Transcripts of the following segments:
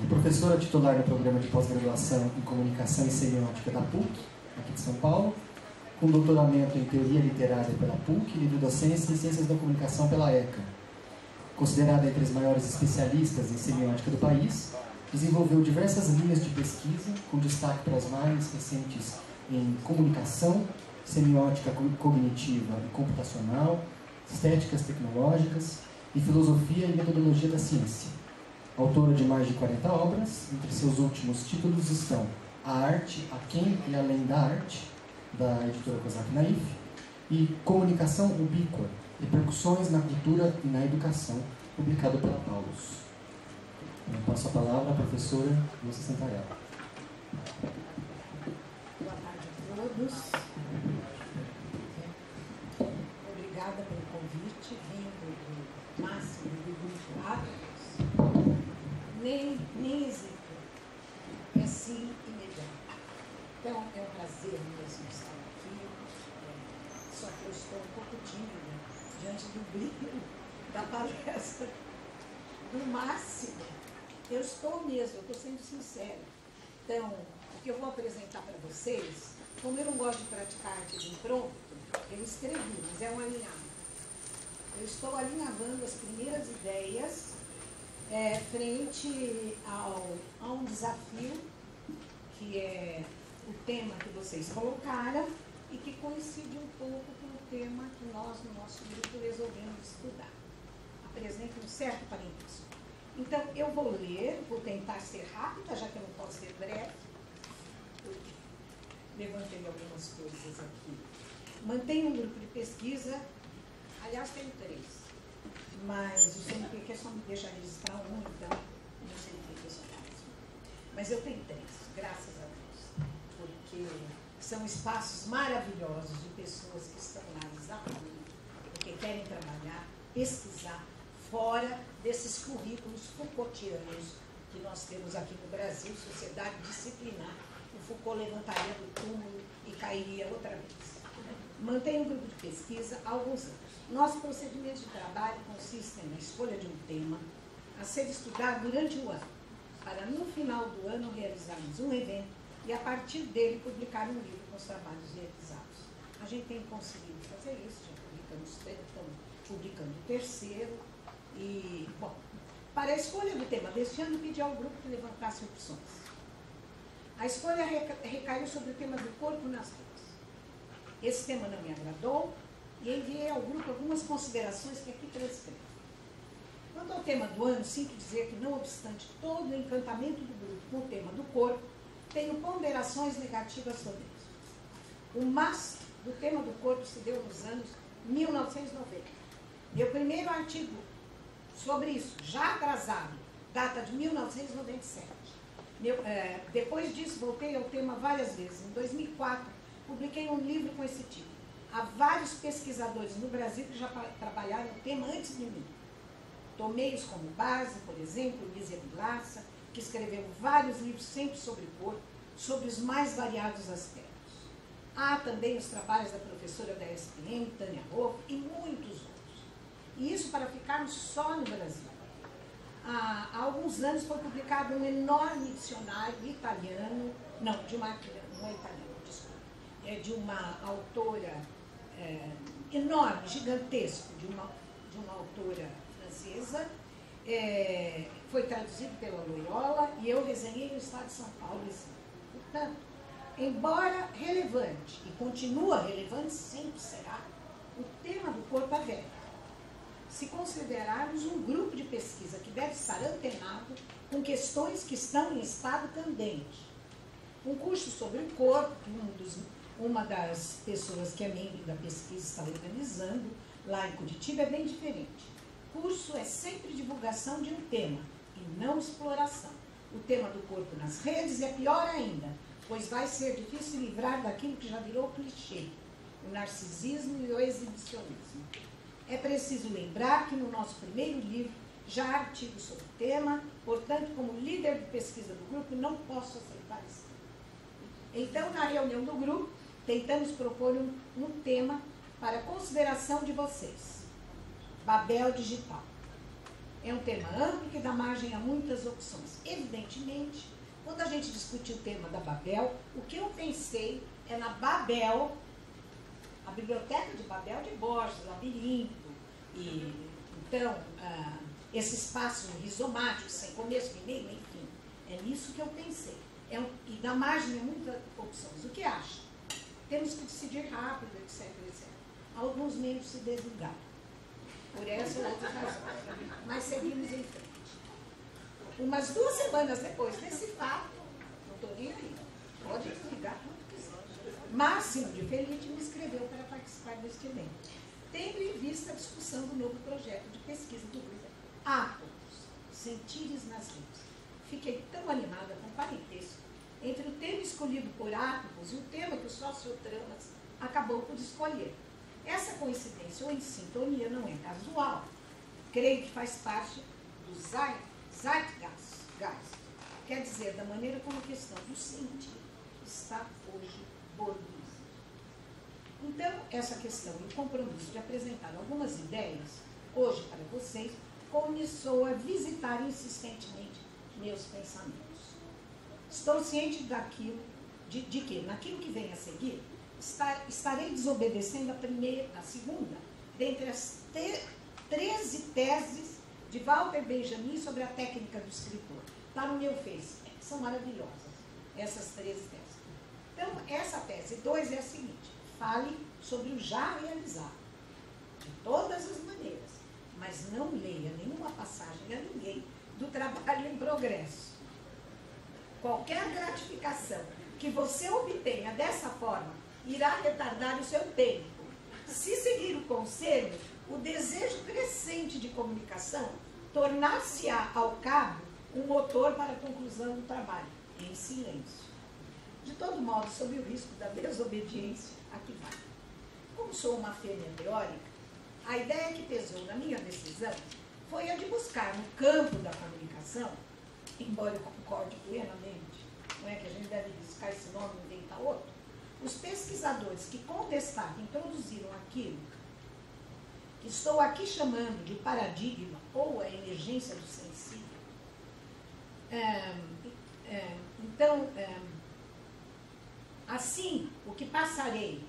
Professora titular no programa de pós-graduação em Comunicação e Semiótica da PUC, aqui de São Paulo, com doutoramento em Teoria Literária pela PUC, livre docência e Ciências da Comunicação pela ECA. Considerada entre as maiores especialistas em semiótica do país, desenvolveu diversas linhas de pesquisa, com destaque para as mais recentes em comunicação, semiótica cognitiva e computacional, estéticas tecnológicas e filosofia e metodologia da ciência. Autora de mais de 40 obras, entre seus últimos títulos estão A Arte, Aquém e Além da Arte, da editora Kozak Naif, e Comunicação Ubíqua, Repercussões na Cultura e na Educação, publicado pela Paulus. Eu passo a palavra à professora Lúcia Santarelli. Boa tarde a todos. Obrigada pelo convite, vindo do máximo do grupo Atos. Nem hesito, é sim imediato. Então é um prazer mesmo estar aqui, só que eu estou um pouco tímida diante do brilho da palestra. No máximo, eu estou mesmo, eu estou sendo sincera. Então, o que eu vou apresentar para vocês, como eu não gosto de praticar arte de impromptu, eu escrevi, mas é um alinhavo. Eu estou alinhavando as primeiras ideias frente a um desafio, que é o tema que vocês colocaram e que coincide um pouco com o tema que nós, no nosso grupo, resolvemos estudar. Apresento um certo parentesco. Então, eu vou ler, vou tentar ser rápida, já que eu não posso ser breve. Levantei algumas coisas aqui. Mantenho um grupo de pesquisa, aliás, tenho 3, mas o CNPq só me deixa registrar um, então o CNPq só faz um. Mas eu tenho 3, graças a Deus, porque são espaços maravilhosos de pessoas que estão lá exatamente porque querem trabalhar, pesquisar, fora desses currículos Foucaultianos que nós temos aqui no Brasil, sociedade disciplinar. O Foucault levantaria do túmulo e cairia outra vez. Mantenho um grupo de pesquisa há alguns anos. Nosso procedimento de trabalho consiste na escolha de um tema a ser estudado durante o ano, para no final do ano realizarmos um evento e a partir dele publicar um livro com os trabalhos realizados. A gente tem conseguido fazer isso, já publicamos, estamos publicando o 3º. E, bom, para a escolha do tema deste ano, pedi ao grupo que levantasse opções. A escolha recaiu sobre o tema do corpo nas ruas. Esse tema não me agradou e enviei ao grupo algumas considerações que aqui transcrevo. Quanto ao tema do ano, sinto dizer que, não obstante todo o encantamento do grupo com o tema do corpo, tenho ponderações negativas sobre isso. O mas do tema do corpo se deu nos anos 1990. Meu primeiro artigo sobre isso, já atrasado, data de 1997. Depois disso, voltei ao tema várias vezes. Em 2004, publiquei um livro com esse título. Há vários pesquisadores no Brasil que já trabalharam o tema antes de mim. Tomei-os como base, por exemplo, Lísia Vilaça, que escreveu vários livros sempre sobre o corpo, sobre os mais variados aspectos. Há também os trabalhos da professora da ESPM, Tânia Rocco, e muitos outros. E isso para ficarmos só no Brasil. Há alguns anos foi publicado um enorme dicionário italiano, não é italiano, desculpa, de uma autora enorme, gigantesco, de uma autora francesa, foi traduzido pela Loyola e eu resenhei no estado de São Paulo esse livro. Portanto, embora relevante, e continua relevante, sempre será, o tema do corpo é velho. Se considerarmos um grupo de pesquisa que deve estar antenado com questões que estão em estado candente. Um curso sobre o corpo, que uma das pessoas que é membro da pesquisa está organizando, lá em Curitiba, é bem diferente. Curso é sempre divulgação de um tema, e não exploração. O tema do corpo nas redes é pior ainda, pois vai ser difícil livrar daquilo que já virou clichê, o narcisismo e o exibicionismo. É preciso lembrar que no nosso primeiro livro já há artigos sobre o tema, portanto, como líder de pesquisa do grupo, não posso aceitar esse tema. Então, na reunião do grupo, tentamos propor um tema para consideração de vocês. Babel digital. É um tema amplo que dá margem a muitas opções. Evidentemente, quando a gente discutiu o tema da Babel, o que eu pensei é na Babel, a Biblioteca de Babel de Borges, Labirinto, e então esse espaço rizomático, sem começo, nem meio, enfim. É nisso que eu pensei. E dá margem a muitas opções. O que acha? Temos que decidir rápido, etc, etc. Alguns membros se desligaram. Por essa ou outra razão. Mas seguimos em frente. Umas 2 semanas depois desse fato, não estou nem aí, pode desligar quanto quiser. Máximo de Felipe me escreveu para participar deste evento, tendo em vista a discussão do novo projeto de pesquisa do grupo Átomos, Sentires nas Redes. Fiquei tão animada com o parentesco entre o tema escolhido por Átomos e o tema que o Sociotramas acabou por escolher. Essa coincidência ou sintonia não é casual. Creio que faz parte do Zeitgeist, quer dizer, da maneira como a questão do sentir está hoje borduda. Então, essa questão e o compromisso de apresentar algumas ideias, hoje para vocês, começou a visitar insistentemente meus pensamentos. Estou ciente daquilo, de que, naquilo que vem a seguir, estarei desobedecendo a segunda, dentre as 13 teses de Walter Benjamin sobre a técnica do escritor. Está no meu Face. São maravilhosas, essas 13 teses. Então, essa tese 2 é a seguinte: fale sobre o já realizado, de todas as maneiras, mas não leia nenhuma passagem a ninguém do trabalho em progresso. Qualquer gratificação que você obtenha dessa forma irá retardar o seu tempo. Se seguir o conselho, o desejo crescente de comunicação tornar-se-á, ao cabo, um motor para a conclusão do trabalho, em silêncio. De todo modo, sob o risco da desobediência, aqui vai. Como sou uma fêmea teórica, a ideia que pesou na minha decisão foi a de buscar no campo da comunicação, embora eu concorde plenamente, não é que a gente deve buscar esse nome e inventar outro, os pesquisadores que com destaque introduziram aquilo que estou aqui chamando de paradigma ou a emergência do sensível. Assim, o que passarei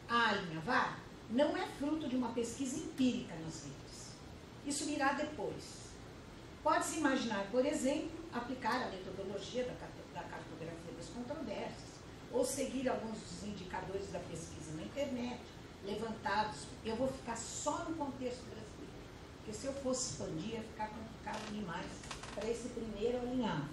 a alinhavar não é fruto de uma pesquisa empírica nas redes. Isso virá depois. Pode-se imaginar, por exemplo, aplicar a metodologia da cartografia das controvérsias, ou seguir alguns dos indicadores da pesquisa na internet, levantados. Eu vou ficar só no contexto brasileiro, porque se eu fosse expandir, ia ficar complicado demais para esse primeiro alinhavo.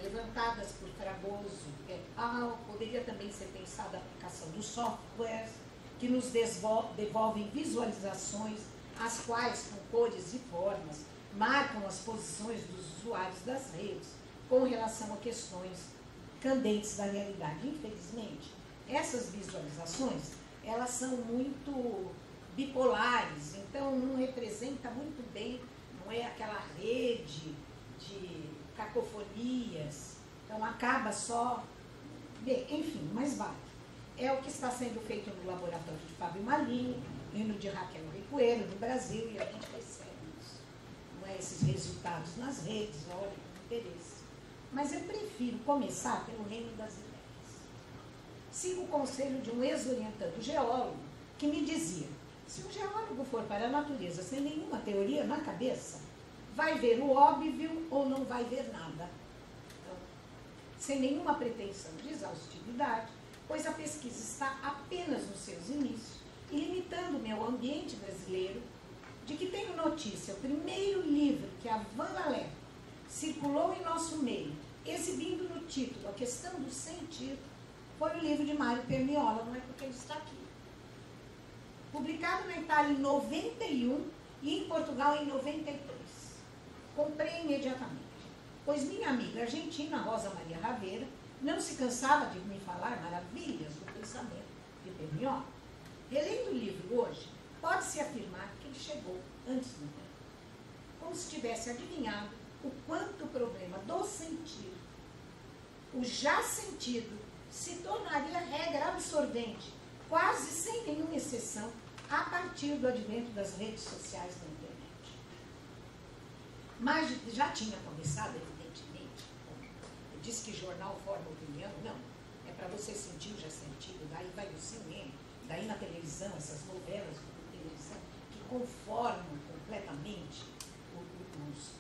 Levantadas por Fragoso et al., poderia também ser pensada a aplicação dos softwares, que nos devolvem visualizações, as quais, com cores e formas, marcam as posições dos usuários das redes com relação a questões candentes da realidade. Infelizmente, essas visualizações, elas são muito bipolares, então não representa muito bem, não é aquela rede de cacofonias, então acaba só, bem, enfim, mas vale. É o que está sendo feito no laboratório de Fábio Malinho e no de Raquel Ricoeiro, no Brasil, e a gente recebe isso. Não é, esses resultados nas redes, olha, com interesse. Mas eu prefiro começar pelo reino das ideias. Sigo o conselho de um ex-orientando geólogo que me dizia: se um geólogo for para a natureza sem nenhuma teoria na cabeça, vai ver o óbvio ou não vai ver nada. Então, sem nenhuma pretensão de exaustividade, pois a pesquisa está apenas nos seus inícios e limitando o meu ambiente brasileiro, de que tenho notícia, o primeiro livro que a Van Alé circulou em nosso meio, exibindo no título a questão do sentir, foi o livro de Mário Perniola, não é porque ele está aqui. Publicado na Itália em 91 e em Portugal em 93. Comprei imediatamente, pois minha amiga argentina, Rosa Maria Raveira, não se cansava de me falar maravilhas do pensamento de Perniola. Relendo o livro hoje, pode-se afirmar que ele chegou antes do tempo, como se tivesse adivinhado o quanto o problema do sentir, o já sentido, se tornaria regra absorvente, quase sem nenhuma exceção, a partir do advento das redes sociais da internet. Mas já tinha começado, evidentemente. Eu disse que jornal forma opinião, não. É para você sentir o já sentido, daí vai o cinema, daí na televisão, essas novelas de televisão, que conformam completamente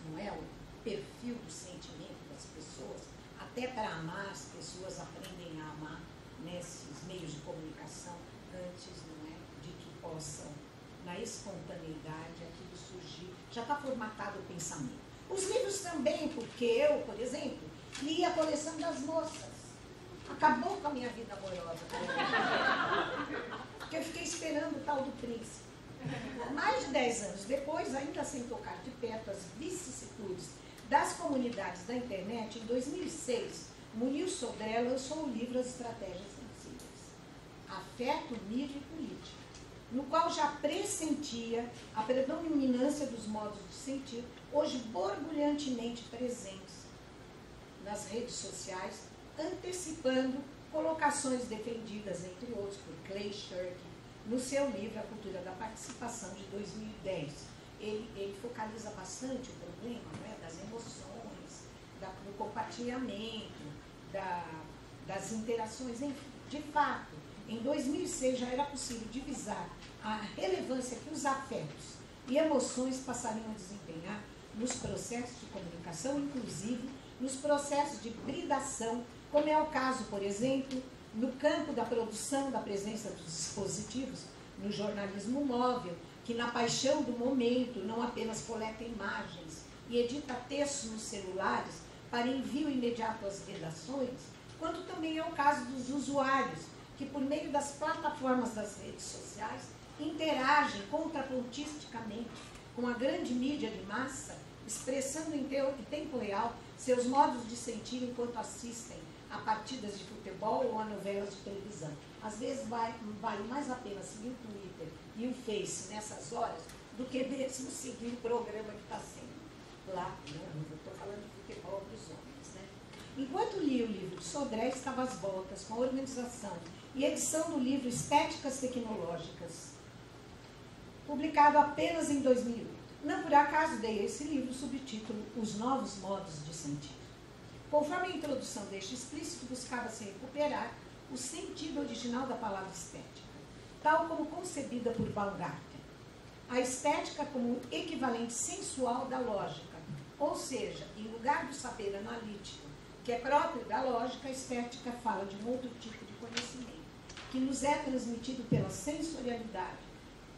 não é, o perfil do sentimento das pessoas, até para amar, as pessoas aprendem a amar nesses meios de comunicação antes, não é, de que possam, na espontaneidade, aquilo surgir. Já está formatado o pensamento. Os livros também, porque eu, por exemplo, li a coleção das moças. Acabou com a minha vida amorosa. Porque eu fiquei esperando o tal do príncipe. Mais de 10 anos depois, ainda sem tocar de perto as vicissitudes das comunidades da internet, em 2006, Munir Sodré lançou o livro As Estratégias Sensíveis, Afeto, Mídia e Política, no qual já pressentia a predominância dos modos de sentir, hoje borbulhantemente presentes nas redes sociais, antecipando colocações defendidas, entre outros, por Clay Shirky, no seu livro A Cultura da Participação, de 2010. Ele focaliza bastante o problema, né, das emoções, do compartilhamento, das interações, enfim. De fato, em 2006 já era possível divisar a relevância que os afetos e emoções passariam a desempenhar nos processos de comunicação, inclusive nos processos de hibridação, como é o caso, por exemplo, no campo da produção da presença dos dispositivos, no jornalismo móvel, que na paixão do momento não apenas coleta imagens e edita textos nos celulares para envio imediato às redações, quanto também é o caso dos usuários, que por meio das plataformas das redes sociais interagem contrapontisticamente com a grande mídia de massa, expressando em tempo real seus modos de sentir enquanto assistem a partidas de futebol ou a novelas de televisão. Às vezes vale mais a pena seguir o Twitter e o Face nessas horas do que mesmo seguir o programa que está sendo lá. Eu estou falando de futebol para os homens, né? Enquanto li o livro de Sodré, estava às voltas com a organização e edição do livro Estéticas Tecnológicas, publicado apenas em 2008. Não por acaso dei a esse livro o subtítulo Os Novos Modos de Sentir. Conforme a introdução deste explícito, buscava-se recuperar o sentido original da palavra estética, tal como concebida por Baumgarten. A estética como equivalente sensual da lógica, ou seja, em lugar do saber analítico, que é próprio da lógica, a estética fala de um outro tipo de conhecimento, que nos é transmitido pela sensorialidade,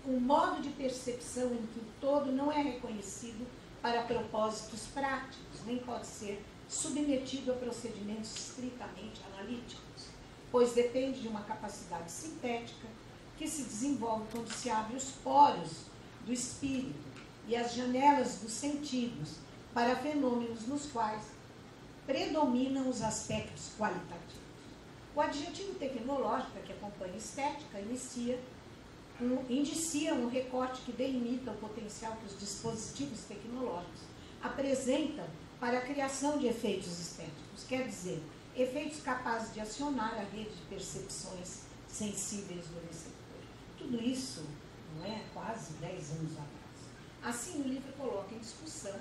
um modo de percepção em que o todo não é reconhecido para propósitos práticos, nem pode ser submetido a procedimentos estritamente analíticos, pois depende de uma capacidade sintética que se desenvolve quando se abre os poros do espírito e as janelas dos sentidos para fenômenos nos quais predominam os aspectos qualitativos. O adjetivo tecnológico, que acompanha estética, indicia um recorte que delimita o potencial que os dispositivos tecnológicos apresentam para a criação de efeitos estéticos, quer dizer, efeitos capazes de acionar a rede de percepções sensíveis do receptor. Tudo isso, não é, quase 10 anos atrás. Assim, o livro coloca em discussão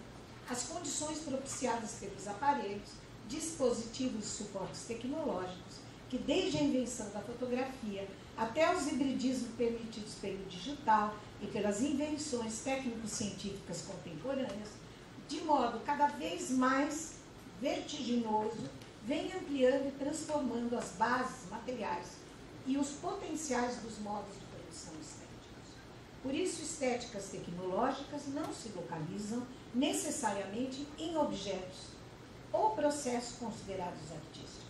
as condições propiciadas pelos aparelhos, dispositivos e suportes tecnológicos que, desde a invenção da fotografia até os hibridismos permitidos pelo digital e pelas invenções técnico-científicas contemporâneas, de modo cada vez mais vertiginoso, vem ampliando e transformando as bases materiais e os potenciais dos modos de produção estéticos. Por isso, estéticas tecnológicas não se localizam necessariamente em objetos ou processos considerados artísticos,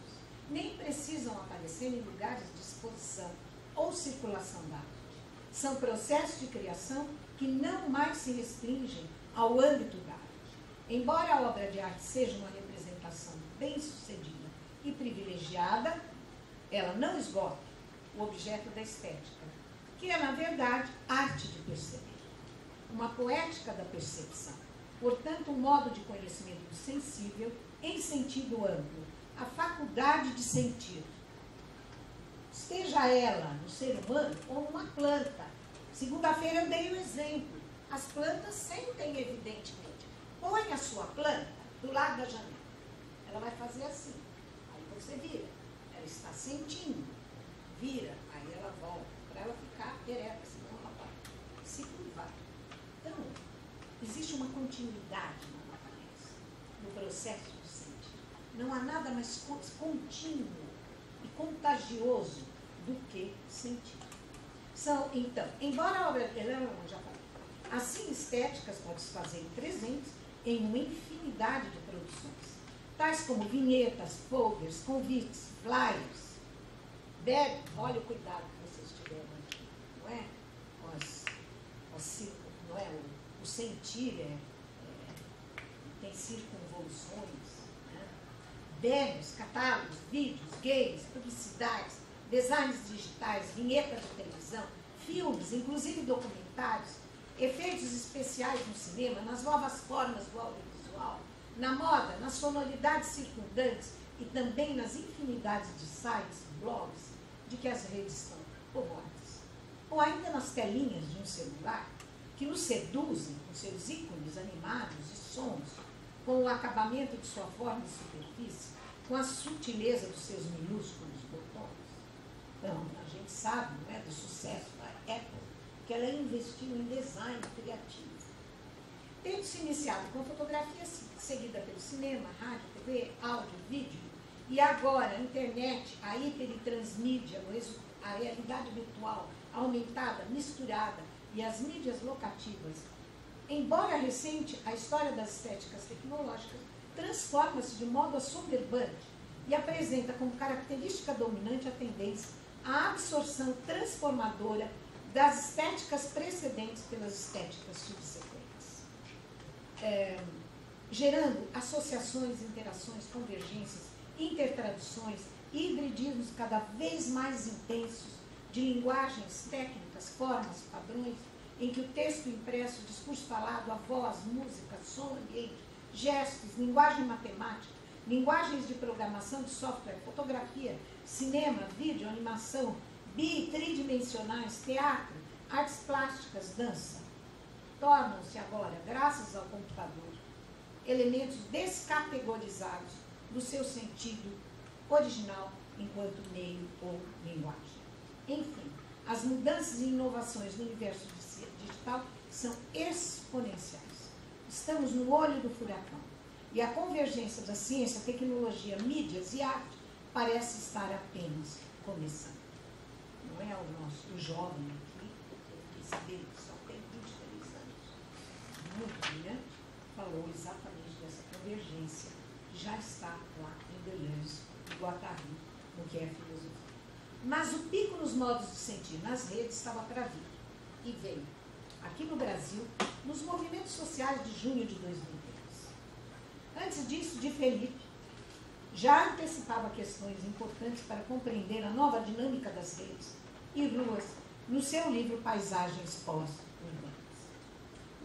nem precisam aparecer em lugares de exposição ou circulação da arte. São processos de criação que não mais se restringem ao âmbito da arte. Embora a obra de arte seja uma representação bem-sucedida e privilegiada, ela não esgota o objeto da estética, que é, na verdade, arte de perceber, uma poética da percepção, portanto, um modo de conhecimento do sensível em sentido amplo, a faculdade de sentir, esteja ela no ser humano ou numa planta. Segunda-feira eu dei um exemplo. As plantas sentem, evidentemente, Põe a sua planta do lado da janela. Ela vai fazer assim. Aí você vira. Ela está sentindo. Vira. Aí ela volta. Para ela ficar ereta, senão ela vai se curvar. Então, existe uma continuidade na natureza, no processo de sentir. Não há nada mais contínuo e contagioso do que sentir. Então, embora a obra, já falei, assim estéticas podem se fazer presentes em uma infinidade de produções, tais como vinhetas, folders, convites, flyers. Olha o cuidado que vocês tiveram aqui, não é? Não é? O sentir tem circunvoluções, né? Banners, catálogos, vídeos, games, publicidades, designs digitais, vinhetas de televisão, filmes, inclusive documentários, efeitos especiais no cinema, nas novas formas do audiovisual, na moda, nas sonoridades circundantes e também nas infinidades de sites, blogs, de que as redes estão povoadas. Ou ainda nas telinhas de um celular, que nos seduzem com seus ícones animados e sons, com o acabamento de sua forma e superfície, com a sutileza dos seus minúsculos botões. Então, a gente sabe, não é, do sucesso da Apple, que ela investiu em design criativo. Tendo se iniciado com fotografia, seguida pelo cinema, rádio, TV, áudio, vídeo, e agora a internet, a hiper e transmídia, a realidade virtual aumentada, misturada, e as mídias locativas. Embora recente, a história das estéticas tecnológicas transforma-se de modo assoberbante e apresenta como característica dominante a tendência à absorção transformadora das estéticas precedentes pelas estéticas subsequentes, gerando associações, interações, convergências, intertraduções e hibridismos cada vez mais intensos de linguagens, técnicas, formas, padrões, em que o texto impresso, o discurso falado, a voz, música, som, ambiente, gestos, linguagem matemática, linguagens de programação de software, fotografia, cinema, vídeo, animação, bi- e tridimensionais, teatro, artes plásticas, dança, tornam-se agora, graças ao computador, elementos descategorizados do seu sentido original enquanto meio ou linguagem. Enfim, as mudanças e inovações no universo digital são exponenciais. Estamos no olho do furacão e a convergência da ciência, tecnologia, mídias e arte parece estar apenas começando. Não é o jovem aqui, que saber que só tem 23 anos, muito brilhante, falou exatamente dessa convergência que já está lá em Deleuze, em Guattari, no que é filosofia. Mas o pico nos modos de sentir nas redes estava para vir. E veio, aqui no Brasil, nos movimentos sociais de junho de 2010. Antes disso, de Felipe, já antecipava questões importantes para compreender a nova dinâmica das redes e ruas no seu livro Paisagens Pós-Urbanas.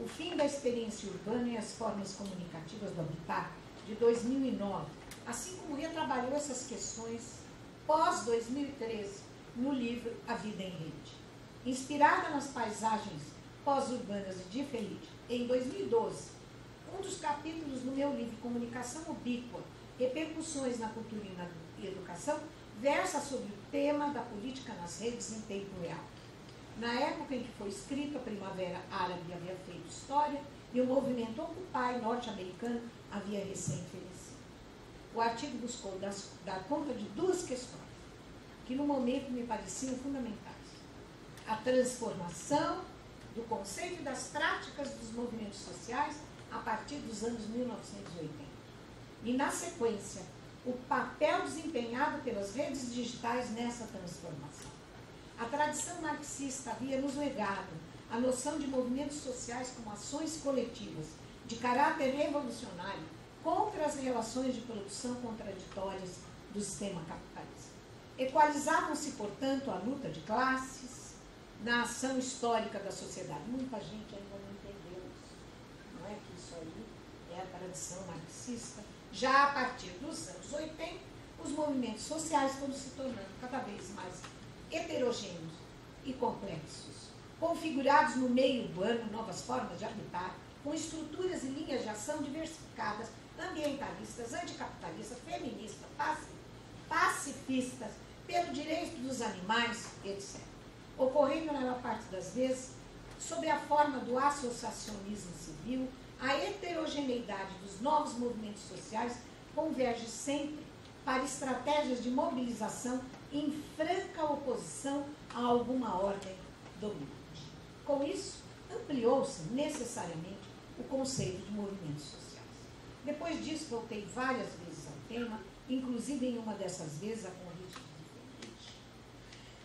O fim da experiência urbana e as formas comunicativas do habitat, de 2009, assim como retrabalhou essas questões pós-2013, no livro A Vida em Rede. Inspirada nas paisagens pós-urbanas de Felipe, em 2012, um dos capítulos do meu livro Comunicação Ubíqua, Repercussões na Cultura e na Educação, versa sobre o tema da política nas redes em tempo real. Na época em que foi escrito, a Primavera Árabe havia feito história e o movimento Occupy norte-americano havia recém-fenecido. O artigo buscou dar conta de duas questões que no momento me pareciam fundamentais. A transformação do conceito e das práticas dos movimentos sociais a partir dos anos 1980. E, na sequência, o papel desempenhado pelas redes digitais nessa transformação. A tradição marxista havia nos legado a noção de movimentos sociais como ações coletivas de caráter revolucionário contra as relações de produção contraditórias do sistema capitalista. Equalizavam-se, portanto, a luta de classes na ação histórica da sociedade. Muita gente ainda não entendeu isso. Não é que isso aí é a tradição marxista. Já a partir dos anos 80, os movimentos sociais foram se tornando cada vez mais heterogêneos e complexos, configurados no meio urbano, novas formas de habitar, com estruturas e linhas de ação diversificadas, ambientalistas, anticapitalistas, feministas, pacifistas, pelo direito dos animais, etc. Ocorrendo, na maior parte das vezes, sob a forma do associacionismo civil, a heterogeneidade dos novos movimentos sociais converge sempre para estratégias de mobilização em franca oposição a alguma ordem dominante. Com isso, ampliou-se necessariamente o conceito de movimentos sociais. Depois disso, voltei várias vezes ao tema, inclusive em uma dessas vezes a convite de Nietzsche.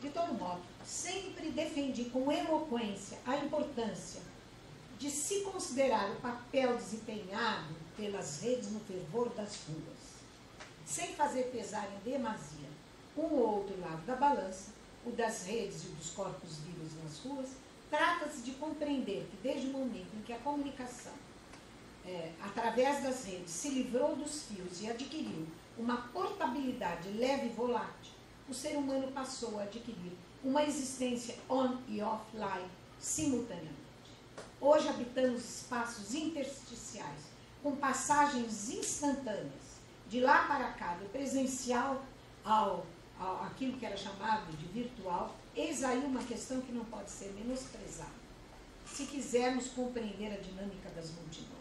De todo modo, sempre defendi com eloquência a importância de se considerar o papel desempenhado pelas redes no fervor das ruas, sem fazer pesar em demasia um ou outro lado da balança, o das redes e dos corpos vivos nas ruas. Trata-se de compreender que desde o momento em que a comunicação, através das redes, se livrou dos fios e adquiriu uma portabilidade leve e volátil, o ser humano passou a adquirir uma existência on e offline simultaneamente. Hoje habitamos espaços intersticiais, com passagens instantâneas, de lá para cá, do presencial aquilo que era chamado de virtual. Eis aí uma questão que não pode ser menosprezada, se quisermos compreender a dinâmica das multidões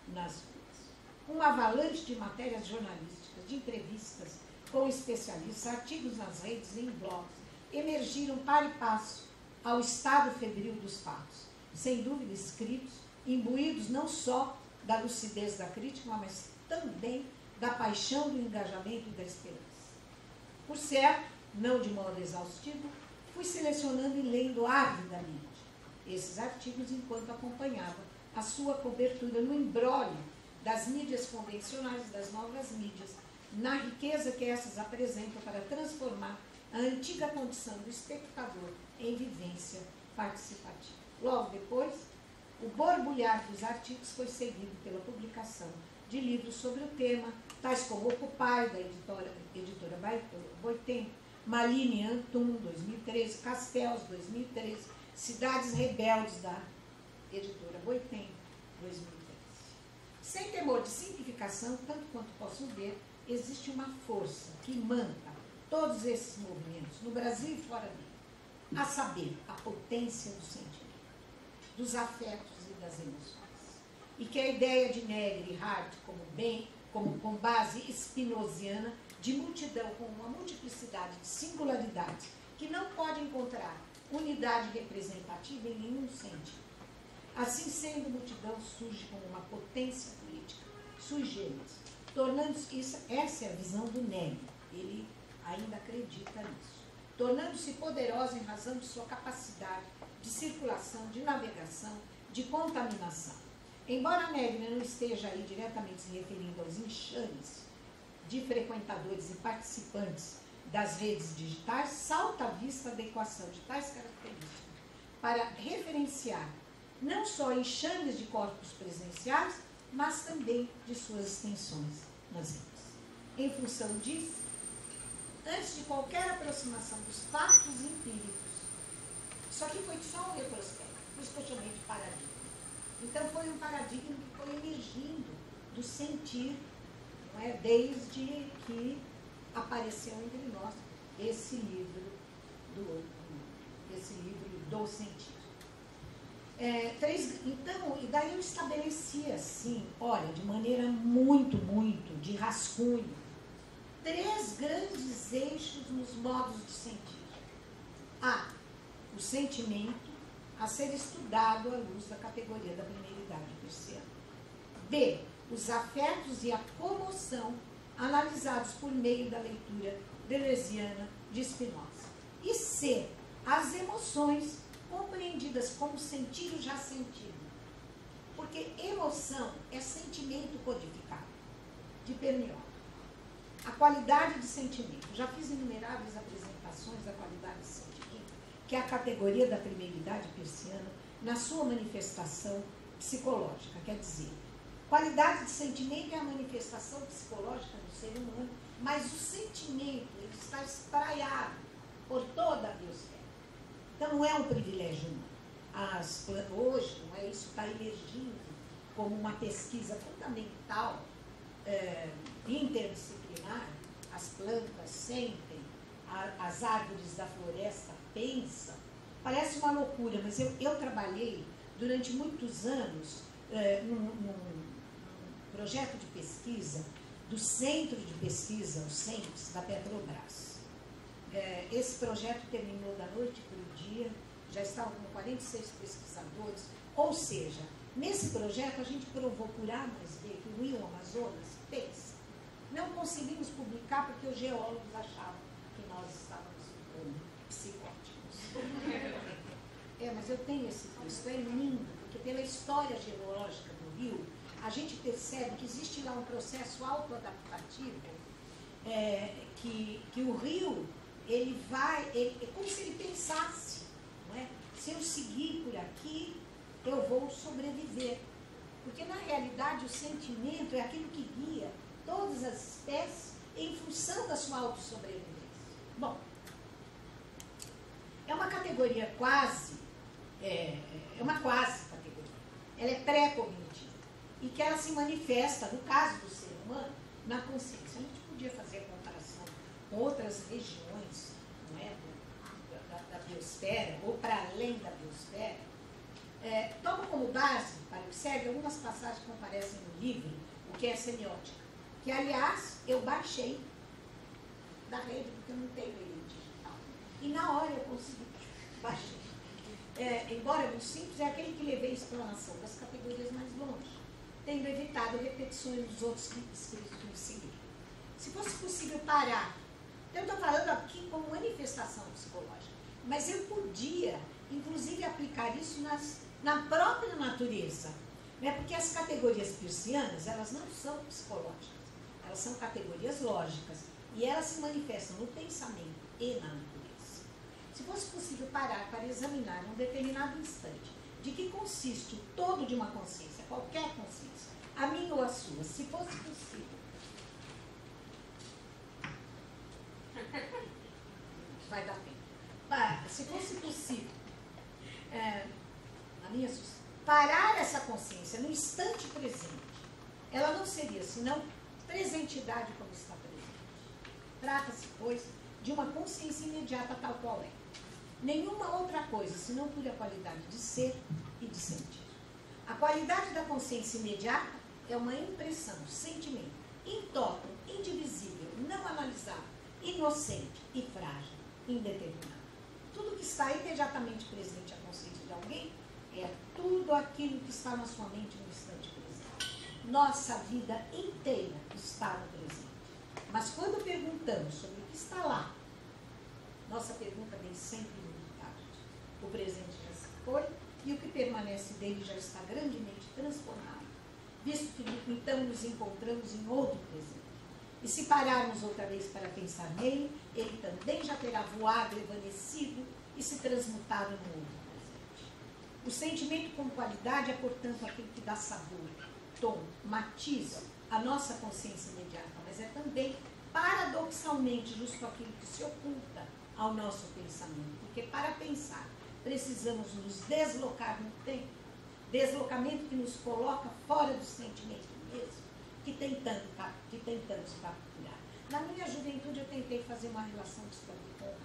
nas ruas. Um avalanche de matérias jornalísticas, de entrevistas com especialistas, artigos nas redes e em blogs, emergiram para e passo ao estado febril dos fatos, sem dúvida escritos, imbuídos não só da lucidez da crítica, mas também da paixão, do engajamento e da esperança. Por certo, não de modo exaustivo, fui selecionando e lendo avidamente esses artigos enquanto acompanhava a sua cobertura no imbróglio das mídias convencionais e das novas mídias, na riqueza que essas apresentam para transformar a antiga condição do espectador em vivência participativa. Logo depois, o borbulhar dos artigos foi seguido pela publicação de livros sobre o tema, tais como Occupy, da editora Boitempo, Malini Antum, 2013, Castells, 2013, Cidades Rebeldes, da editora Boitempo, 2013. Sem temor de simplificação, tanto quanto posso ver, existe uma força que manta todos esses movimentos, no Brasil e fora dele, a saber, a potência do sentimento, dos afetos e das emoções. E que a ideia de Negri e Hart como com base spinoziana, de multidão com uma multiplicidade de singularidades, que não pode encontrar unidade representativa em nenhum sentido. Assim sendo, multidão surge como uma potência política, sui generis, tornando-se, essa é a visão do Negri, ele ainda acredita nisso, tornando-se poderosa em razão de sua capacidade de circulação, de navegação, de contaminação. Embora Negri não esteja aí diretamente se referindo aos enxames de frequentadores e participantes das redes digitais, salta à vista a adequação de tais características para referenciar não só enxames de corpos presenciais, mas também de suas extensões nas redes. Em função disso, antes de qualquer aproximação dos fatos empíricos, isso aqui foi só um retrospecto, por isso que eu chamei de paradigma. Então foi um paradigma que foi emergindo do sentir, não é? Desde que apareceu entre nós esse livro do sentir. Então, e daí eu estabeleci assim, olha, de maneira muito de rascunho, 3 grandes eixos nos modos de sentir. A, o sentimento, a ser estudado à luz da categoria da primeira idade persiana. B, os afetos e a comoção, analisados por meio da leitura deleuziana de Spinoza. E C, as emoções, compreendidas como sentir o já sentido. Porque emoção é sentimento codificado, de Perniol. A qualidade de sentimento. Já fiz inumeráveis apresentações da qualidade de sentimento, que é a categoria da primeira idade persiana, na sua manifestação psicológica. Quer dizer, qualidade de sentimento é a manifestação psicológica do ser humano, mas o sentimento ele está espraiado por toda a biosfera. Então, não é um privilégio humano. Hoje, não é isso, está emergindo como uma pesquisa fundamental, interdisciplinar, as plantas sentem, as árvores da floresta pensam, parece uma loucura, mas eu trabalhei durante muitos anos num projeto de pesquisa do Centro de Pesquisa, o CENPES, da Petrobras. Esse projeto terminou da noite para o dia, já estavam com 46 pesquisadores, ou seja, nesse projeto a gente provou por A mais B que o Rio Amazonas pensa. Não conseguimos publicar porque os geólogos achavam que nós estávamos ficando psicóticos. Mas eu tenho esse texto, é lindo, porque pela história geológica do rio, a gente percebe que existe lá um processo autoadaptativo, que o rio, ele vai, é como se ele pensasse, não é? Se eu seguir por aqui, eu vou sobreviver. Porque, na realidade, o sentimento é aquilo que guia todas as espécies em função da sua autossobrevivência. Bom, é uma categoria quase, é uma quase categoria. Ela é pré-cognitiva. E que ela se manifesta, no caso do ser humano, na consciência. A gente podia fazer a comparação com outras regiões, não é, da biosfera, ou para além da biosfera. Tomo como base, para o que serve, algumas passagens que aparecem no livro, o que é semiótica, que, aliás, eu baixei da rede, porque eu não tenho ele digital. E na hora eu consegui baixar. Embora muito simples, é aquele que levei a explanação das categorias mais longe, tendo evitado repetições dos outros escritos que me seguiram. Se fosse possível parar, eu estou falando aqui como manifestação psicológica, mas eu podia, inclusive, aplicar isso na própria natureza, né? Porque as categorias peircianas, elas não são psicológicas, elas são categorias lógicas, e elas se manifestam no pensamento e na natureza. Se fosse possível parar para examinar num determinado instante de que consiste o todo de uma consciência, qualquer consciência, a minha ou a sua, se fosse possível, vai dar tempo, se fosse possível, a minha, parar essa consciência no instante presente, ela não seria senão presentidade como está presente. Trata-se, pois, de uma consciência imediata tal qual é. Nenhuma outra coisa, senão pura qualidade de ser e de sentir. A qualidade da consciência imediata é uma impressão, sentimento, intótum, indivisível, não analisável, inocente e frágil, indeterminado. Tudo que está imediatamente presente à consciência de alguém é tudo aquilo que está na sua mente no instante presente. Nossa vida inteira está no presente. Mas quando perguntamos sobre o que está lá, nossa pergunta vem sempre muito tarde. O presente já se foi e o que permanece dele já está grandemente transformado, visto que então nos encontramos em outro presente. E se pararmos outra vez para pensar nele, ele também já terá voado, evanecido e se transmutado no outro presente. O sentimento como qualidade é, portanto, aquilo que dá sabor, tom, matiz à nossa consciência imediata, mas é também, paradoxalmente, justo aquilo que se oculta ao nosso pensamento. Porque para pensar, precisamos nos deslocar no tempo, deslocamento que nos coloca fora do sentimento mesmo, que tentamos capturar. Na minha juventude eu tentei fazer uma relação de história com o raio.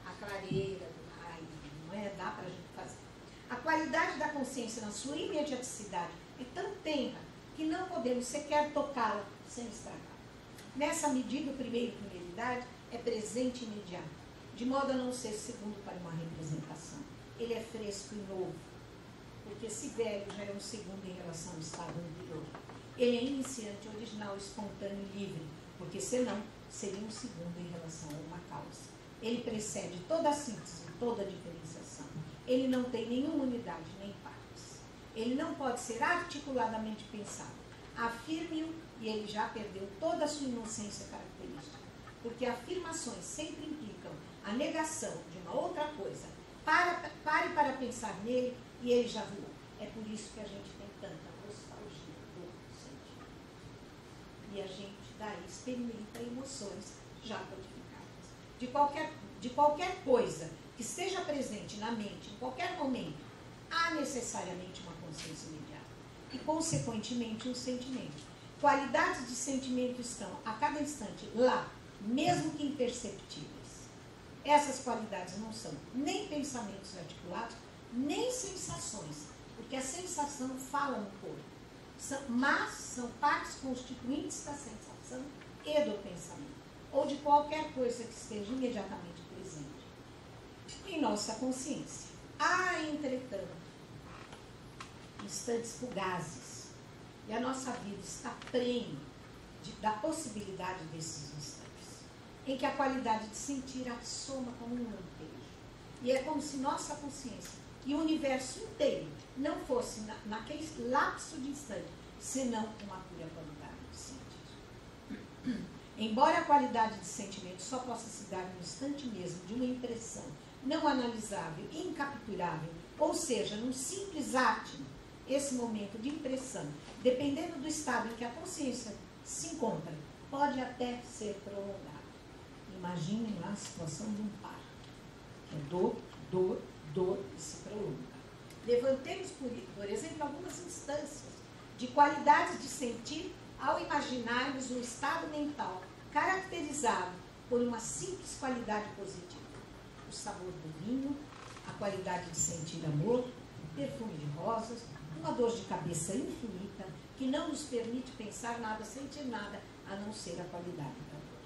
A clareira do raio, não é? Dá para a gente fazer. A qualidade da consciência na sua imediaticidade é tão tenra que não podemos sequer tocá-la sem estragar. Nessa medida, o primeiro primeridade é presente imediato, de modo a não ser segundo para uma representação. Ele é fresco e novo, porque se velho já é um segundo em relação ao estado anterior. Ele é iniciante, original, espontâneo e livre, porque senão seria um segundo em relação a uma causa. Ele precede toda a síntese, toda a diferenciação. Ele não tem nenhuma unidade, nem partes. Ele não pode ser articuladamente pensado. Afirme-o e ele já perdeu toda a sua inocência característica, porque afirmações sempre implicam a negação de uma outra coisa. Pare para pensar nele e ele já voou. É por isso que a gente tem tanta nostalgia do sentimento. E a gente daí experimenta emoções já codificadas. De qualquer coisa que esteja presente na mente, em qualquer momento, há necessariamente uma consciência imediata. e, consequentemente, um sentimento. Qualidades de sentimento estão, a cada instante, lá, mesmo que imperceptíveis. Essas qualidades não são nem pensamentos articulados, nem sensações, porque a sensação fala no corpo, mas são partes constituintes da sensação e do pensamento, ou de qualquer coisa que esteja imediatamente presente em nossa consciência. Há, entretanto, instantes fugazes, e a nossa vida está prenhe da possibilidade desses instantes, em que a qualidade de sentir assoma como um lampejo. E é como se nossa consciência e o universo inteiro não fosse, naquele lapso de instante, senão uma pura qualidade de sentir. Embora a qualidade de sentimento só possa se dar no instante mesmo de uma impressão não analisável, incapturável, ou seja, num simples átimo, esse momento de impressão, dependendo do estado em que a consciência se encontra, pode até ser prolongado. Imaginem lá a situação de um parto, que é dor e se prolonga. Levantemos, por exemplo, algumas instâncias de qualidades de sentir ao imaginarmos um estado mental caracterizado por uma simples qualidade positiva. O sabor do vinho, a qualidade de sentir amor, o perfume de rosas, uma dor de cabeça infinita que não nos permite pensar nada, sentir nada, a não ser a qualidade da dor.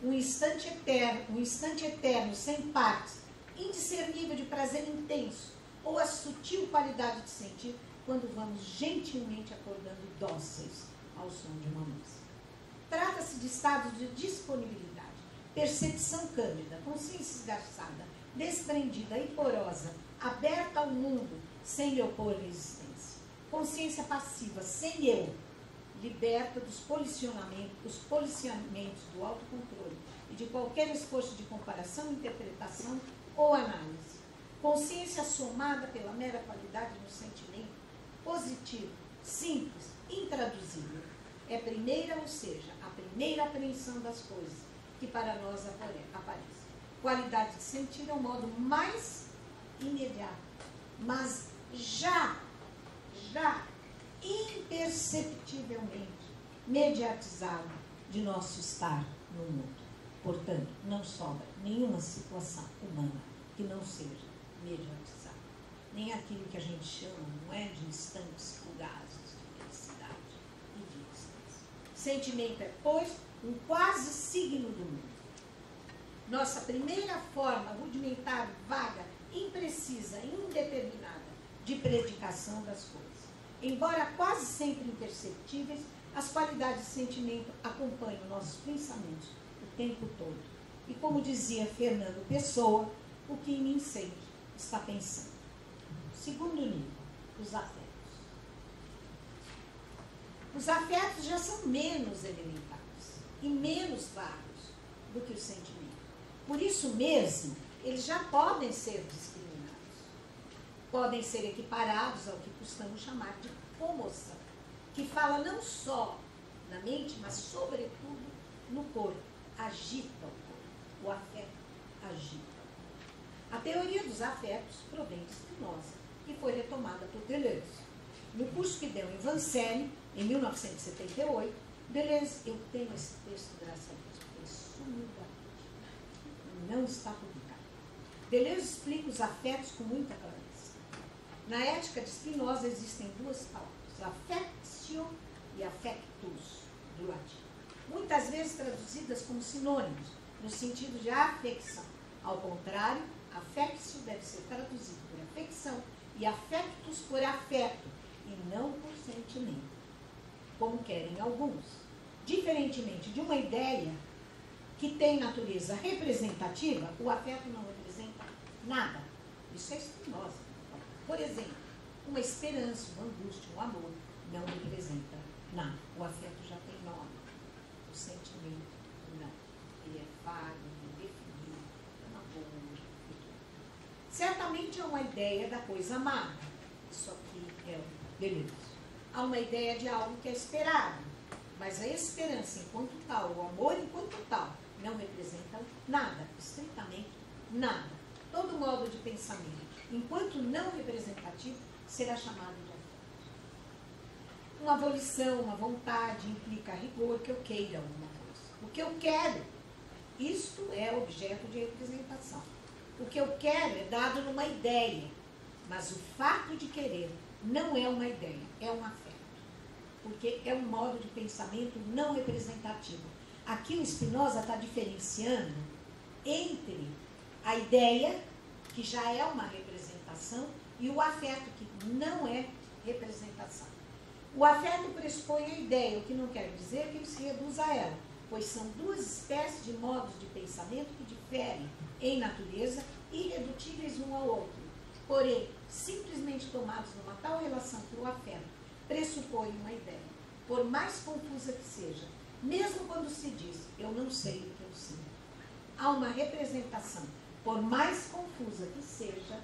Um instante eterno, sem partes, indiscernível de prazer intenso, ou a sutil qualidade de sentir quando vamos gentilmente acordando dóceis ao som de uma música. Trata-se de estados de disponibilidade, percepção cândida, consciência esgarçada, desprendida e porosa, aberta ao mundo, sem lhe opor resistência. Consciência passiva, sem eu, liberta dos policiamentos do autocontrole e de qualquer esforço de comparação, interpretação ou análise. Consciência somada pela mera qualidade do sentimento, positivo, simples, intraduzível. É primeira, ou seja, a primeira apreensão das coisas que para nós aparece. Qualidade de sentir é o modo mais imediato, mas já imperceptivelmente mediatizado de nosso estar no mundo. Portanto, não sobra nenhuma situação humana que não seja mediatizada. Nem aquilo que a gente chama, não é, de instantes fugazes de felicidade e de êxtase. Sentimento é, pois, um quase signo do mundo. Nossa primeira forma rudimentar, vaga, imprecisa, indeterminada de predicação das coisas. Embora quase sempre imperceptíveis, as qualidades de sentimento acompanham nossos pensamentos o tempo todo. E como dizia Fernando Pessoa, o que em mim sempre está pensando. Segundo nível, os afetos. Os afetos já são menos elementares e menos vagos do que o sentimento. Por isso mesmo, eles já podem ser discriminados. Podem ser equiparados ao que costumamos chamar de comoção, que fala não só na mente, mas sobretudo no corpo. Agita o corpo. O afeto agita. A teoria dos afetos provém de Spinoza e foi retomada por Deleuze. No curso que deu em Vincennes, em 1978, Deleuze, eu tenho esse texto, graças a Deus, porque ele sumiu da gente. Não está publicado. Deleuze explica os afetos com muita clareza. Na ética de Spinoza existem duas palavras, affectio e affectus, do latim. Muitas vezes traduzidas como sinônimos, no sentido de afecção. Ao contrário, affectio deve ser traduzido por afecção e affectus por afeto, e não por sentimento, como querem alguns. Diferentemente de uma ideia que tem natureza representativa, o afeto não representa nada. Isso é Spinoza. Por exemplo, uma esperança, uma angústia, um amor não representa nada. O afeto já tem nome. O sentimento não. Ele é vago, indefinido, é uma boa. Certamente há uma ideia da coisa amada. Isso aqui é o Deleuze. Há uma ideia de algo que é esperado. Mas a esperança enquanto tal, o amor enquanto tal, não representa nada, estritamente nada. Todo modo de pensamento, enquanto não representativo, será chamado de afeto. Uma volição, uma vontade, implica rigor que eu queira alguma coisa. O que eu quero, isto é objeto de representação. O que eu quero é dado numa ideia, mas o fato de querer não é uma ideia, é um afeto. Porque é um modo de pensamento não representativo. Aqui o Spinoza está diferenciando entre a ideia, que já é uma representação, e o afeto, que não é representação. O afeto pressupõe a ideia, o que não quer dizer que ele se reduz a ela, pois são duas espécies de modos de pensamento que diferem em natureza, irredutíveis um ao outro, porém, simplesmente tomados numa tal relação que o afeto pressupõe uma ideia, por mais confusa que seja, mesmo quando se diz, eu não sei o que eu sinto. Há uma representação, por mais confusa que seja,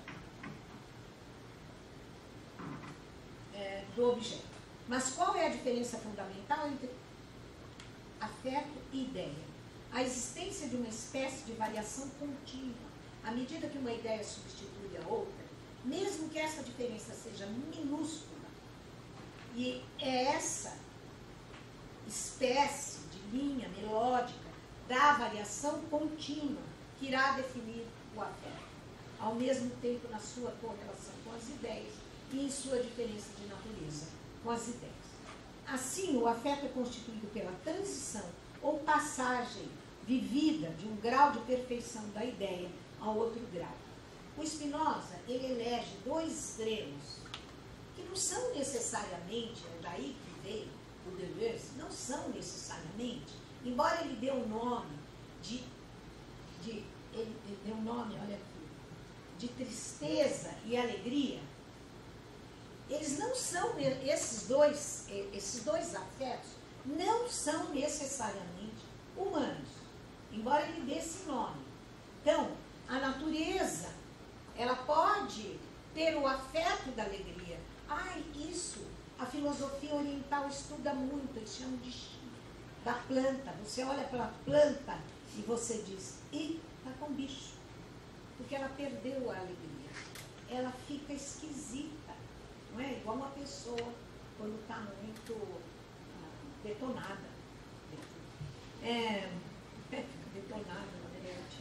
do objeto. Mas qual é a diferença fundamental entre afeto e ideia? A existência de uma espécie de variação contínua. À medida que uma ideia substitui a outra, mesmo que essa diferença seja minúscula, e é essa espécie de linha melódica da variação contínua que irá definir o afeto, ao mesmo tempo na sua correlação com as ideias e em sua diferença de natureza com as ideias. Assim, o afeto é constituído pela transição ou passagem vivida de um grau de perfeição da ideia a outro grau. O Spinoza, ele elege dois extremos que não são necessariamente, é daí que veio o Deleuze, não são necessariamente, embora ele dê um nome ele deu um nome, olha aqui, de tristeza e alegria, eles não são, esses dois afetos não são necessariamente humanos, embora ele dê esse nome. Então, a natureza, ela pode ter o afeto da alegria. Isso, a filosofia oriental estuda muito, eles chamam de chi, da planta. Você olha para a planta e você diz, está com bicho, porque ela perdeu a alegria. Ela fica esquisita, não é? Igual uma pessoa quando está muito detonada. Detonada, na verdade.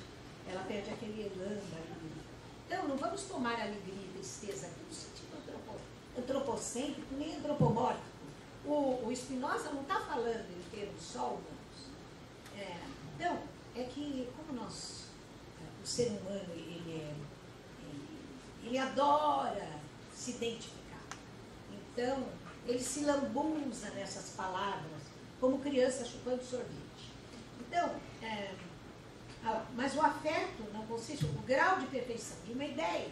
Ela perde aquele elan da alegria. Então, não vamos tomar alegria e tristeza aqui no sentido antropocêntrico nem antropomórfico. O Spinoza não está falando em termos só humanos. Então, é que como o ser humano, ele adora se identificar. Então, ele se lambuza nessas palavras, como criança chupando sorvete. Então, mas o afeto não consiste, o grau de perfeição de uma ideia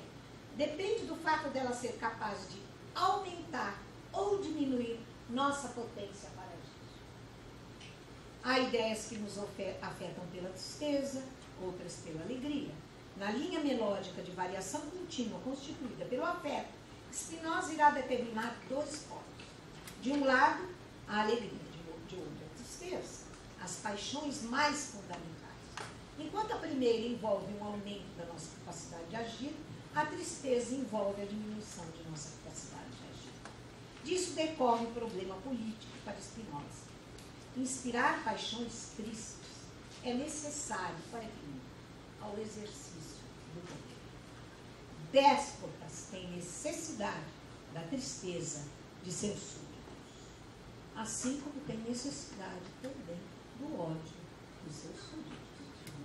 depende do fato dela ser capaz de aumentar ou diminuir nossa potência para agir. Há ideias que nos afetam pela tristeza, outras pela alegria. Na linha melódica de variação contínua constituída pelo afeto, Spinoza irá determinar dois pontos. De um lado, a alegria, de outro, a tristeza, as paixões mais fundamentais. Enquanto a primeira envolve um aumento da nossa capacidade de agir, a tristeza envolve a diminuição de nossa capacidade de agir. Disso decorre o problema político para Spinoza. Inspirar paixões tristes é necessário para quem? Ao exercício do poder. Déspotas têm necessidade da tristeza de seus súditos, assim como tem necessidade também do ódio dos seus súditos.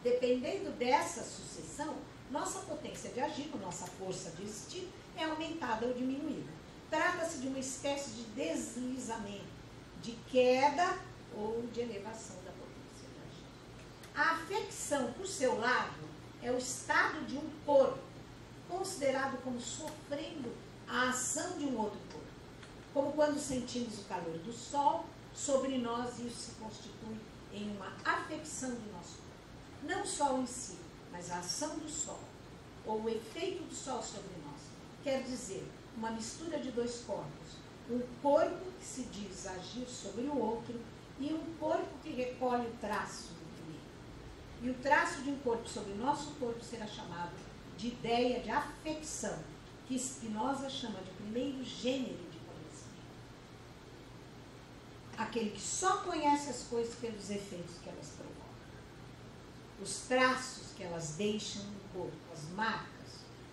Dependendo dessa sucessão, nossa potência de agir, nossa força de existir, é aumentada ou diminuída. Trata-se de uma espécie de deslizamento, de queda ou de elevação da potência de agir. A afecção, por seu lado, é o estado de um corpo, considerado como sofrendo a ação de um outro corpo. Como quando sentimos o calor do sol sobre nós, e isso se constitui em uma afecção do nosso corpo. Não o sol em si, mas a ação do sol, ou o efeito do sol sobre nós. Quer dizer, uma mistura de dois corpos. Um corpo que se diz agir sobre o outro e um corpo que recolhe o traço do primeiro. E o traço de um corpo sobre o nosso corpo será chamado de ideia de afecção, que Spinoza chama de primeiro gênero de conhecimento. aquele que só conhece as coisas pelos efeitos que elas provocam. Os traços que elas deixam no corpo, as marcas,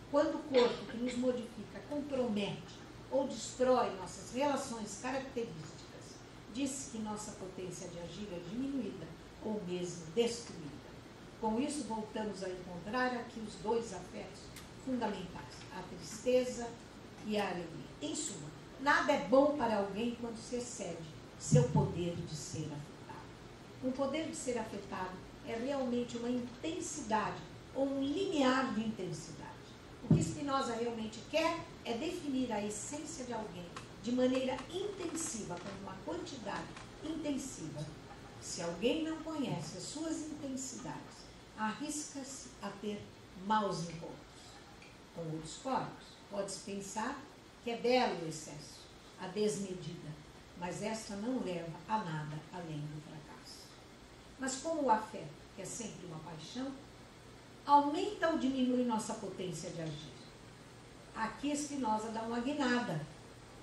quando o corpo que nos modifica compromete ou destrói nossas relações características, diz que nossa potência de agir é diminuída ou mesmo destruída. Com isso, voltamos a encontrar aqui os dois afetos fundamentais, a tristeza e a alegria. Em suma, nada é bom para alguém quando se excede seu poder de ser afetado. O poder de ser afetado é realmente uma intensidade ou um limiar de intensidade. O que Spinoza realmente quer é definir a essência de alguém de maneira intensiva, como uma quantidade intensiva. Se alguém não conhece as suas intensidades, arrisca-se a ter maus encontros. Com outros corpos, pode-se pensar que é belo o excesso, a desmedida, mas esta não leva a nada além do fracasso. Mas como o afeto, que é sempre uma paixão, aumenta ou diminui nossa potência de agir? Aqui Spinoza dá uma guinada,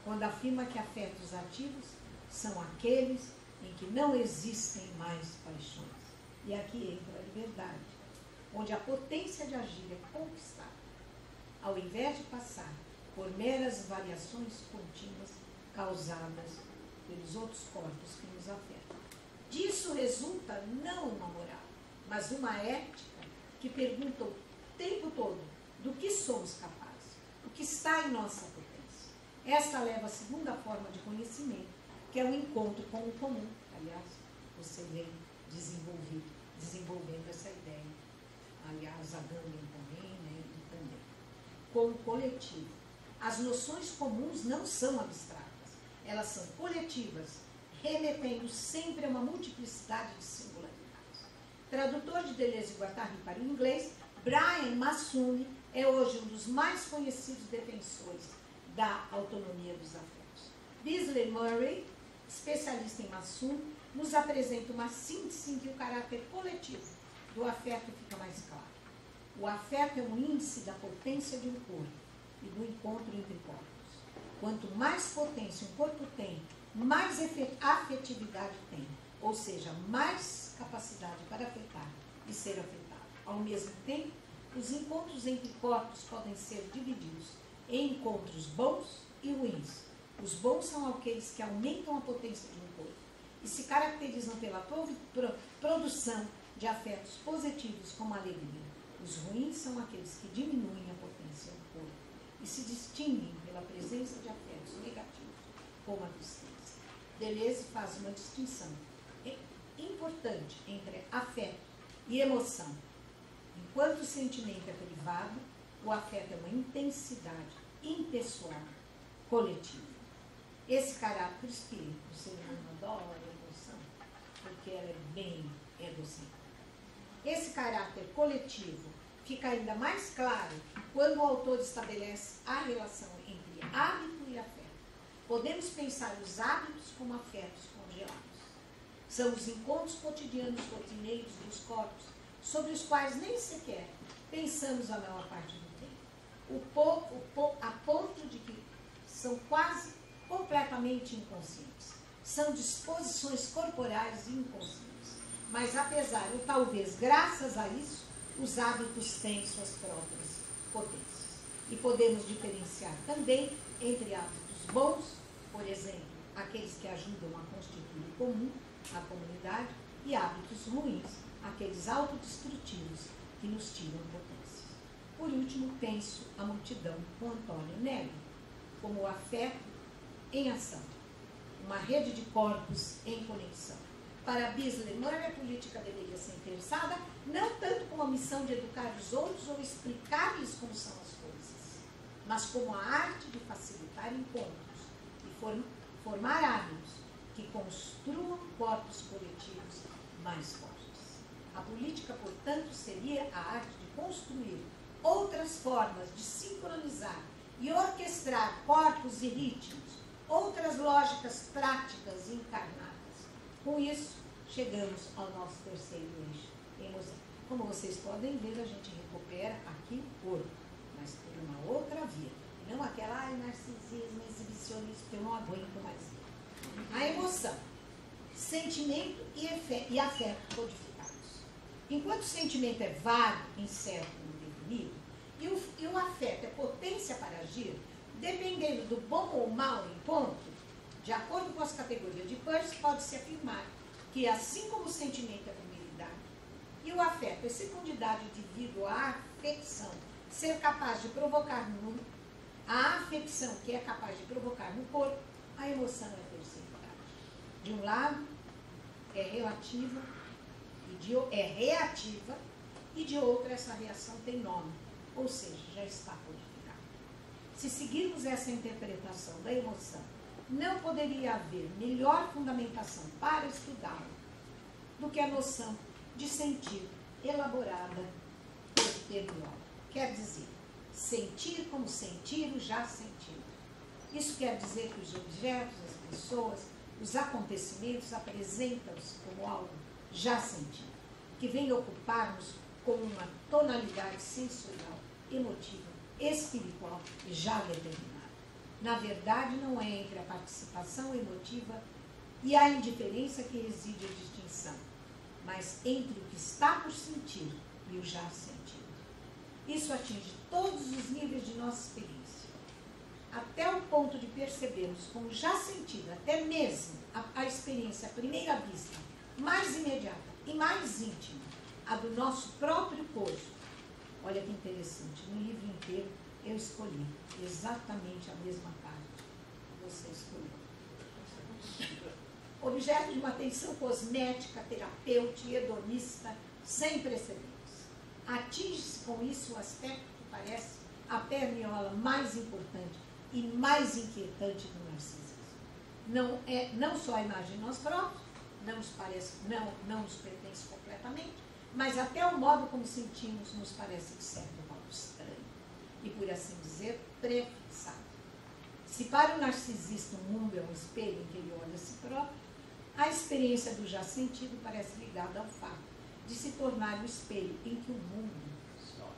quando afirma que afetos ativos são aqueles em que não existem mais paixões. E aqui entra a liberdade, onde a potência de agir é conquistada, ao invés de passar por meras variações contínuas causadas pelos outros corpos que nos afetam. Disso resulta não uma moral, mas uma ética que pergunta o tempo todo do que somos capazes, o que está em nossa potência. Esta leva à segunda forma de conhecimento, que é o encontro com o comum. Aliás, você vem desenvolvendo essa ideia. Aliás, a Gandhi também, né, e também. Com o coletivo. As noções comuns não são abstratas, elas são coletivas, remetendo sempre a uma multiplicidade de singularidades. Tradutor de Deleuze e Guattari para o inglês, Brian Massumi é hoje um dos mais conhecidos defensores da autonomia dos afetos. Beasley Murray, especialista em Massumi, nos apresenta uma síntese em que o caráter coletivo do afeto fica mais claro. O afeto é um índice da potência de um corpo e do encontro entre corpos. Quanto mais potência um corpo tem, mais afetividade tem, ou seja, mais capacidade para afetar e ser afetado. Ao mesmo tempo, os encontros entre corpos podem ser divididos em encontros bons e ruins. Os bons são aqueles que aumentam a potência de um corpo e se caracterizam pela produção de afetos positivos como a alegria. Os ruins são aqueles que diminuem a potência do corpo e se distinguem pela presença de afetos negativos, como a tristeza. Deleuze faz uma distinção importante entre afeto e emoção. Enquanto o sentimento é privado, o afeto é uma intensidade impessoal, coletiva. Esse caráter espírita, o ser humano adora a emoção, porque ela é bem egocêntrica. Esse caráter coletivo fica ainda mais claro quando o autor estabelece a relação entre hábito e afeto. Podemos pensar os hábitos como afetos congelados. São os encontros cotidianos rotineiros dos corpos, sobre os quais nem sequer pensamos a maior parte do tempo, a ponto de que são quase completamente inconscientes. São disposições corporais inconscientes. Mas apesar, ou talvez graças a isso, os hábitos têm suas próprias potências. E podemos diferenciar também entre hábitos bons, por exemplo, aqueles que ajudam a constituir o comum, a comunidade, e hábitos ruins, aqueles autodestrutivos que nos tiram potências. Por último, penso a multidão com Antônio Negri, como o afeto em ação, uma rede de corpos em conexão. Para Beasley Murray, a política deveria ser interessada não tanto com a missão de educar os outros ou explicar-lhes como são as coisas, mas como a arte de facilitar encontros e formar hábitos que construam corpos coletivos mais fortes. A política, portanto, seria a arte de construir outras formas de sincronizar e orquestrar corpos e ritmos, outras lógicas práticas e encarnadas. Com isso, chegamos ao nosso terceiro eixo, emoção. Como vocês podem ver, a gente recupera aqui o corpo, mas por uma outra via. Não aquela, narcisismo, exibicionismo, que eu não aguento mais. A emoção. sentimento e afeto codificados. Enquanto o sentimento é vago, incerto e indefinido, e o afeto é potência para agir, dependendo do bom ou mal em ponto, de acordo com as categorias de Peirce, pode-se afirmar que, assim como o sentimento é primeridade e o afeto é secundidade devido à afecção ser capaz de provocar a afecção que é capaz de provocar no corpo, a emoção é terceiridade. De um lado, é relativa, é reativa, e de outro, essa reação tem nome, ou seja, já está codificada. Se seguirmos essa interpretação da emoção, não poderia haver melhor fundamentação para estudá-la do que a noção de sentir elaborada por Termiol. Quer dizer, sentir como sentir o já sentido. Isso quer dizer que os objetos, as pessoas, os acontecimentos apresentam-se como algo já sentido, que vem ocupar-nos com uma tonalidade sensorial, emotiva, espiritual e já determinada. Na verdade, não é entre a participação emotiva e a indiferença que reside a distinção, mas entre o que está por sentir e o já sentido. Isso atinge todos os níveis de nossa experiência, até o ponto de percebermos como já sentido, até mesmo a experiência à primeira vista, mais imediata e mais íntima, a do nosso próprio corpo. Olha que interessante, no livro inteiro eu escolhi exatamente a mesma parte que você escolheu. Objeto de uma atenção cosmética, terapêutica e hedonista sem precedentes. Atinge-se com isso o aspecto que parece a permeola mais importante e mais inquietante do narcisismo. Não só a imagem de nós próprios, não nos pertence completamente, mas até o modo como sentimos nos parece de certo modo estranho e, por assim dizer, prefixado. Se para o narcisista o mundo é um espelho em que ele olha a si próprio, a experiência do já sentido parece ligada ao fato de se tornar o espelho em que o mundo se olha.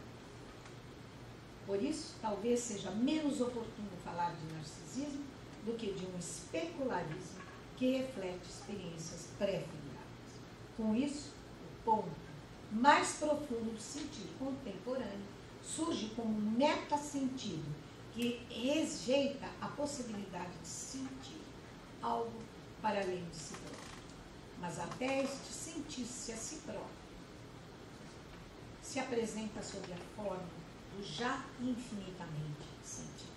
Por isso, talvez seja menos oportuno falar de narcisismo do que de um especularismo que reflete experiências pré-figuradas. Com isso, o ponto mais profundo do sentido contemporâneo surge como um meta-sentido que rejeita a possibilidade de sentir algo para além de si próprio. Mas até este sentir-se a si próprio se apresenta sob a forma do já infinitamente sentido.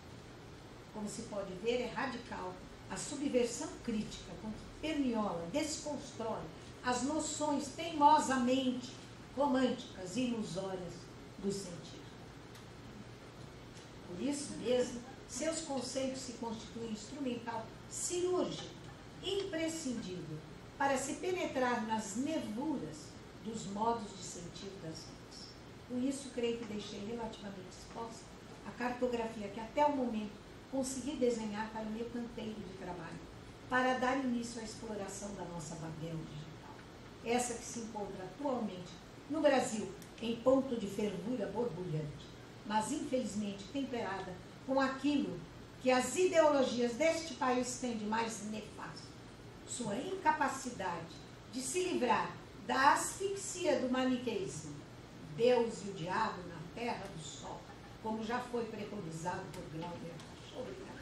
Como se pode ver, é radical a subversão crítica com que permeola, desconstrói as noções teimosamente românticas e ilusórias do sentido. Por isso mesmo, seus conceitos se constituem instrumental cirúrgico, imprescindível, para se penetrar nas nervuras dos modos de sentir das vidas. Com isso, creio que deixei relativamente exposta a cartografia que até o momento consegui desenhar para o meu canteiro de trabalho, para dar início à exploração da nossa Babel digital. Essa que se encontra atualmente no Brasil em ponto de fervura borbulhante, mas infelizmente temperada com aquilo que as ideologias deste país têm de mais nefasto: sua incapacidade de se livrar da asfixia do maniqueísmo, Deus e o diabo na terra do sol, como já foi preconizado por Glauber. Obrigada.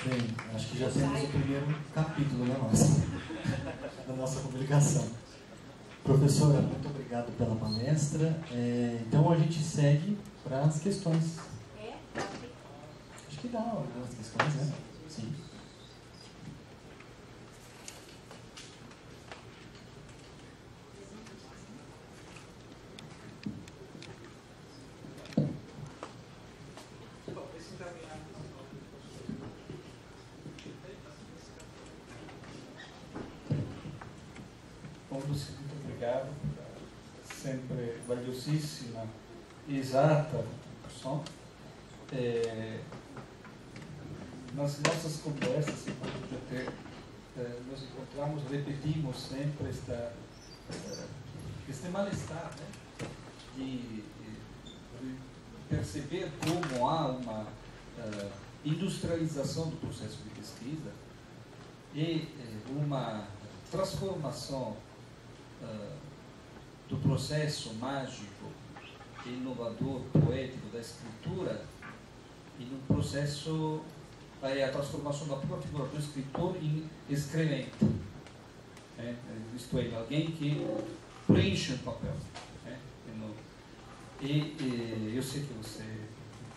Bem, acho que já temos o primeiro capítulo, né, da nossa publicação. Professora, muito obrigado pela palestra. Então a gente segue para as questões. Acho que dá algumas questões, né? Sim. Muito obrigado, sempre valiosíssima e exata discussão. Nas nossas conversas, nós encontramos, repetimos sempre este mal-estar, né, de perceber como há uma industrialização do processo de pesquisa e uma transformação do processo mágico, inovador, poético da escritura em um processo, a transformação da própria figura do escritor em escrevente, isto é, alguém que preenche um papel. E eu sei que você,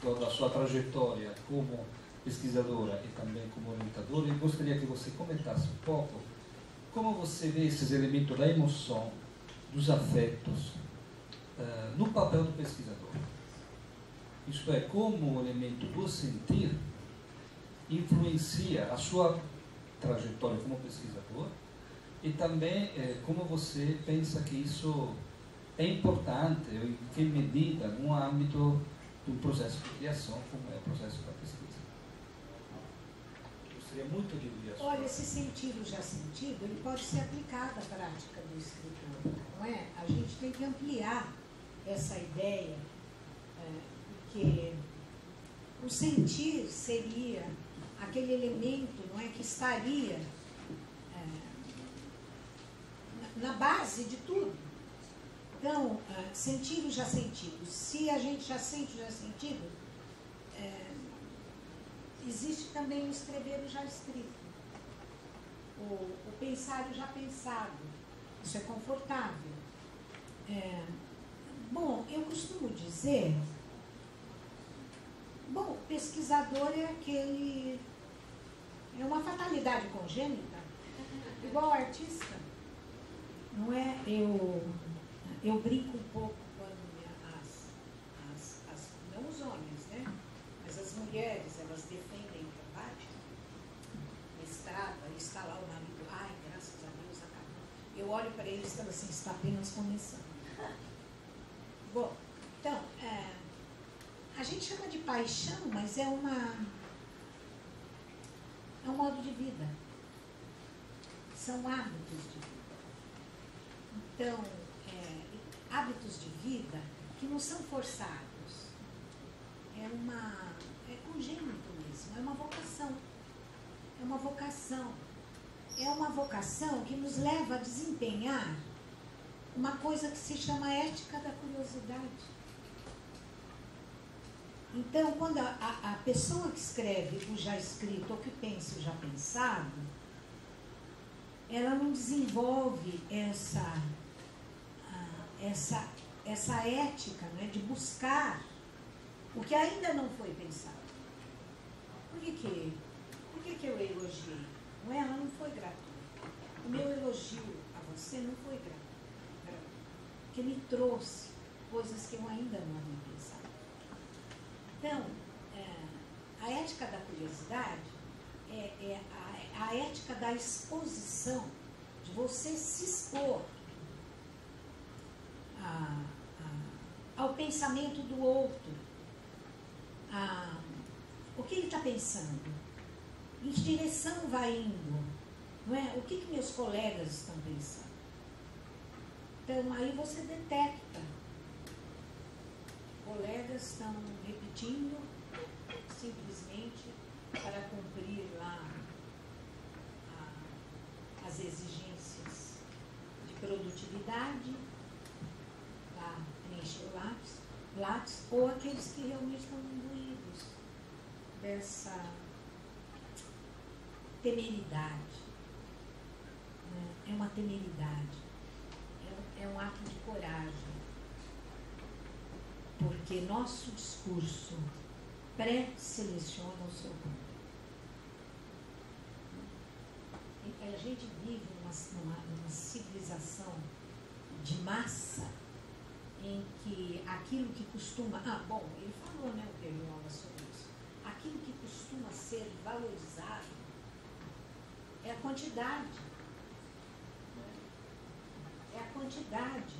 toda a sua trajetória como pesquisadora e também como orientadora, eu gostaria que você comentasse um pouco como você vê esses elementos da emoção, dos afetos, no papel do pesquisador. Isto é, como o elemento do sentir influencia a sua trajetória como pesquisador e também como você pensa que isso é importante, em que medida, no âmbito de um processo de criação, como é o processo da pesquisa. Gostaria muito de ouvir a sua. Olha, esse sentido já sentido, ele pode ser aplicado à prática do escritor, não é? A gente tem que ampliar essa ideia, porque o sentir seria aquele elemento, não é, que estaria na base de tudo. Então, sentido já sentido. Se a gente já sente o já sentido, existe também o escrever o já escrito. O pensar o já pensado. Isso é confortável. Bom, eu costumo dizer, o pesquisador é aquele, é uma fatalidade congênita, igual o artista, não é? Eu brinco um pouco quando não os homens, né? Mas as mulheres, elas defendem o trabalho, mestrado, aí está lá o marido, ai, graças a Deus, acabou. Eu olho para eles e falo assim, está apenas começando. Bom, então, a gente chama de paixão, mas é um modo de vida. São hábitos de vida. Então, hábitos de vida que não são forçados. É congênito mesmo, é uma vocação. É uma vocação. É uma vocação que nos leva a desempenhar uma coisa que se chama ética da curiosidade. Então, quando a pessoa que escreve o já escrito ou que pensa o já pensado, ela não desenvolve essa ética, né, de buscar o que ainda não foi pensado. Por que eu elogiei? Não é? Ela não foi gratuita. O meu elogio a você não foi gratuito. Porque me trouxe coisas que eu ainda não havia pensado. Então, a ética da curiosidade é a ética da exposição, de você se expor ao pensamento do outro, o que ele está pensando, em que direção vai indo, não é? O que meus colegas estão pensando. Então, aí você detecta. Colegas estão repetindo simplesmente para cumprir lá as exigências de produtividade, para preencher o lápis, ou aqueles que realmente estão imbuídos dessa temeridade. Né? É uma temeridade. É um ato de coragem. Porque nosso discurso pré-seleciona o seu rumo. A gente vive numa civilização de massa em que aquilo que costuma... ele falou, né, o Periola sobre isso. Aquilo que costuma ser valorizado é a quantidade. É a quantidade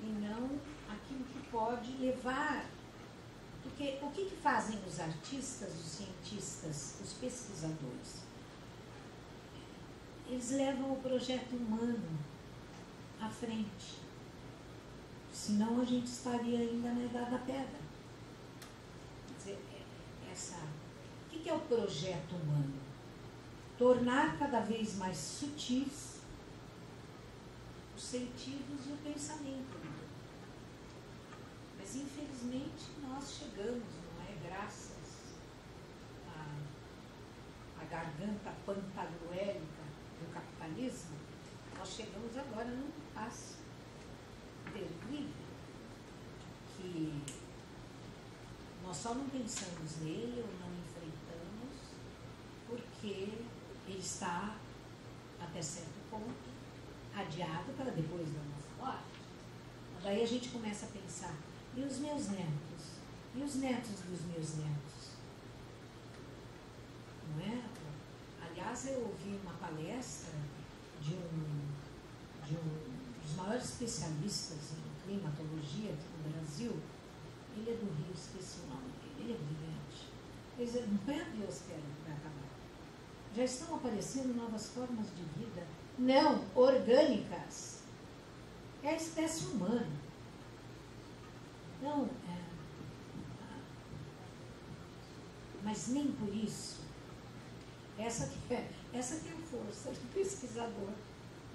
e não aquilo que pode levar. Porque o que fazem os artistas, os cientistas, os pesquisadores? Eles levam o projeto humano à frente. Senão a gente estaria ainda na Idade da Pedra. o que é o projeto humano? Tornar cada vez mais sutis os sentidos e o pensamento humano. Mas, infelizmente, nós chegamos, não é? Graças à garganta pantagruélica do capitalismo, nós chegamos agora num passo terrível, que nós só não pensamos nele ou não enfrentamos porque ele está, até certo ponto, adiado para depois da nossa morte. Daí a gente começa a pensar, e os meus netos? E os netos dos meus netos? Não é? Aliás, eu ouvi uma palestra de um dos maiores especialistas em climatologia do Brasil. Ele é do Rio, esqueci o nome dele, ele é brilhante. Ele diz, não é a biosfera que vai acabar. Já estão aparecendo novas formas de vida, não orgânicas. É a espécie humana. Então, mas nem por isso, essa que é a força do pesquisador,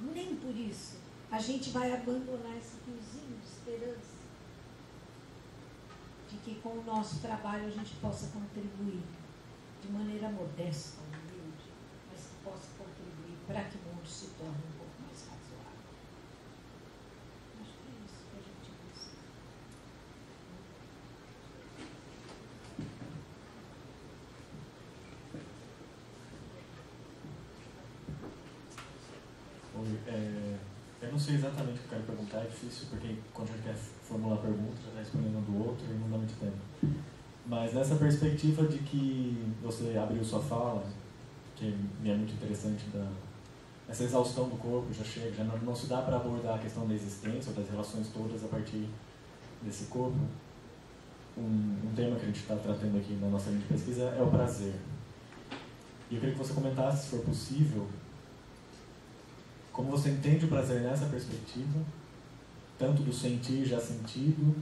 nem por isso a gente vai abandonar esse fiozinho de esperança de que com o nosso trabalho a gente possa contribuir de maneira modesta, humilde, mas que possa contribuir para que o mundo se torne um pouco mais razoável. Acho que é isso que a gente precisa. Eu não sei exatamente o que eu quero perguntar, é difícil, porque quando a gente quer formular perguntas, já está respondendo um do outro e não dá muito tempo. Mas nessa perspectiva de que você abriu sua fala, que me é muito interessante, essa exaustão do corpo já chega, já não se dá para abordar a questão da existência ou das relações todas a partir desse corpo. Um tema que a gente está tratando aqui na nossa linha de pesquisa é o prazer. E eu queria que você comentasse, se for possível, como você entende o prazer nessa perspectiva, tanto do sentir já sentido,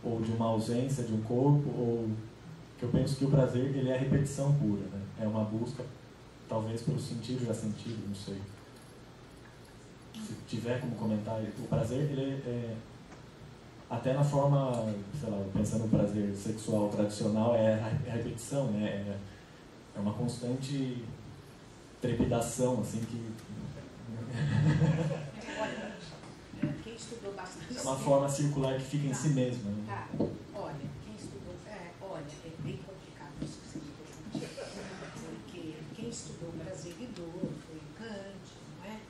ou de uma ausência de um corpo, ou que eu penso que o prazer ele é a repetição pura, né? É uma busca, talvez pelo sentir já sentido, não sei. Se tiver como comentar, o prazer ele é até na forma, sei lá, pensando no prazer sexual tradicional, é a repetição, né? É uma constante trepidação, assim, que Quem estudou bastante. é uma forma circular que fica em si mesma. Né? Tá, olha, quem estudou. Olha, é bem complicado isso que você me perguntou. Porque quem estudou prazer e dor foi Kant, não é?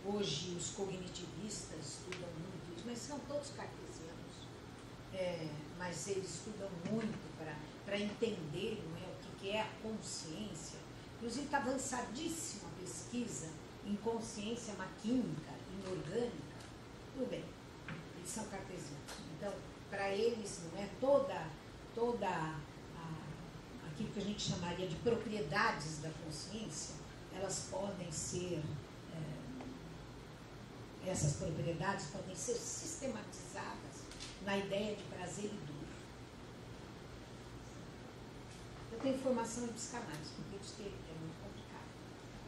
Hoje os cognitivistas estudam muito isso, mas são todos cartesianos. Mas eles estudam muito para entender, não é, o que é a consciência. Inclusive está avançadíssima a pesquisa em consciência maquímica, inorgânica. Tudo bem, eles são cartesianos. Então, para eles, não é, toda aquilo que a gente chamaria de propriedades da consciência, elas podem ser, essas propriedades podem ser sistematizadas na ideia de prazer e dor. Eu tenho formação em psicanálise, porque isso é muito complicado.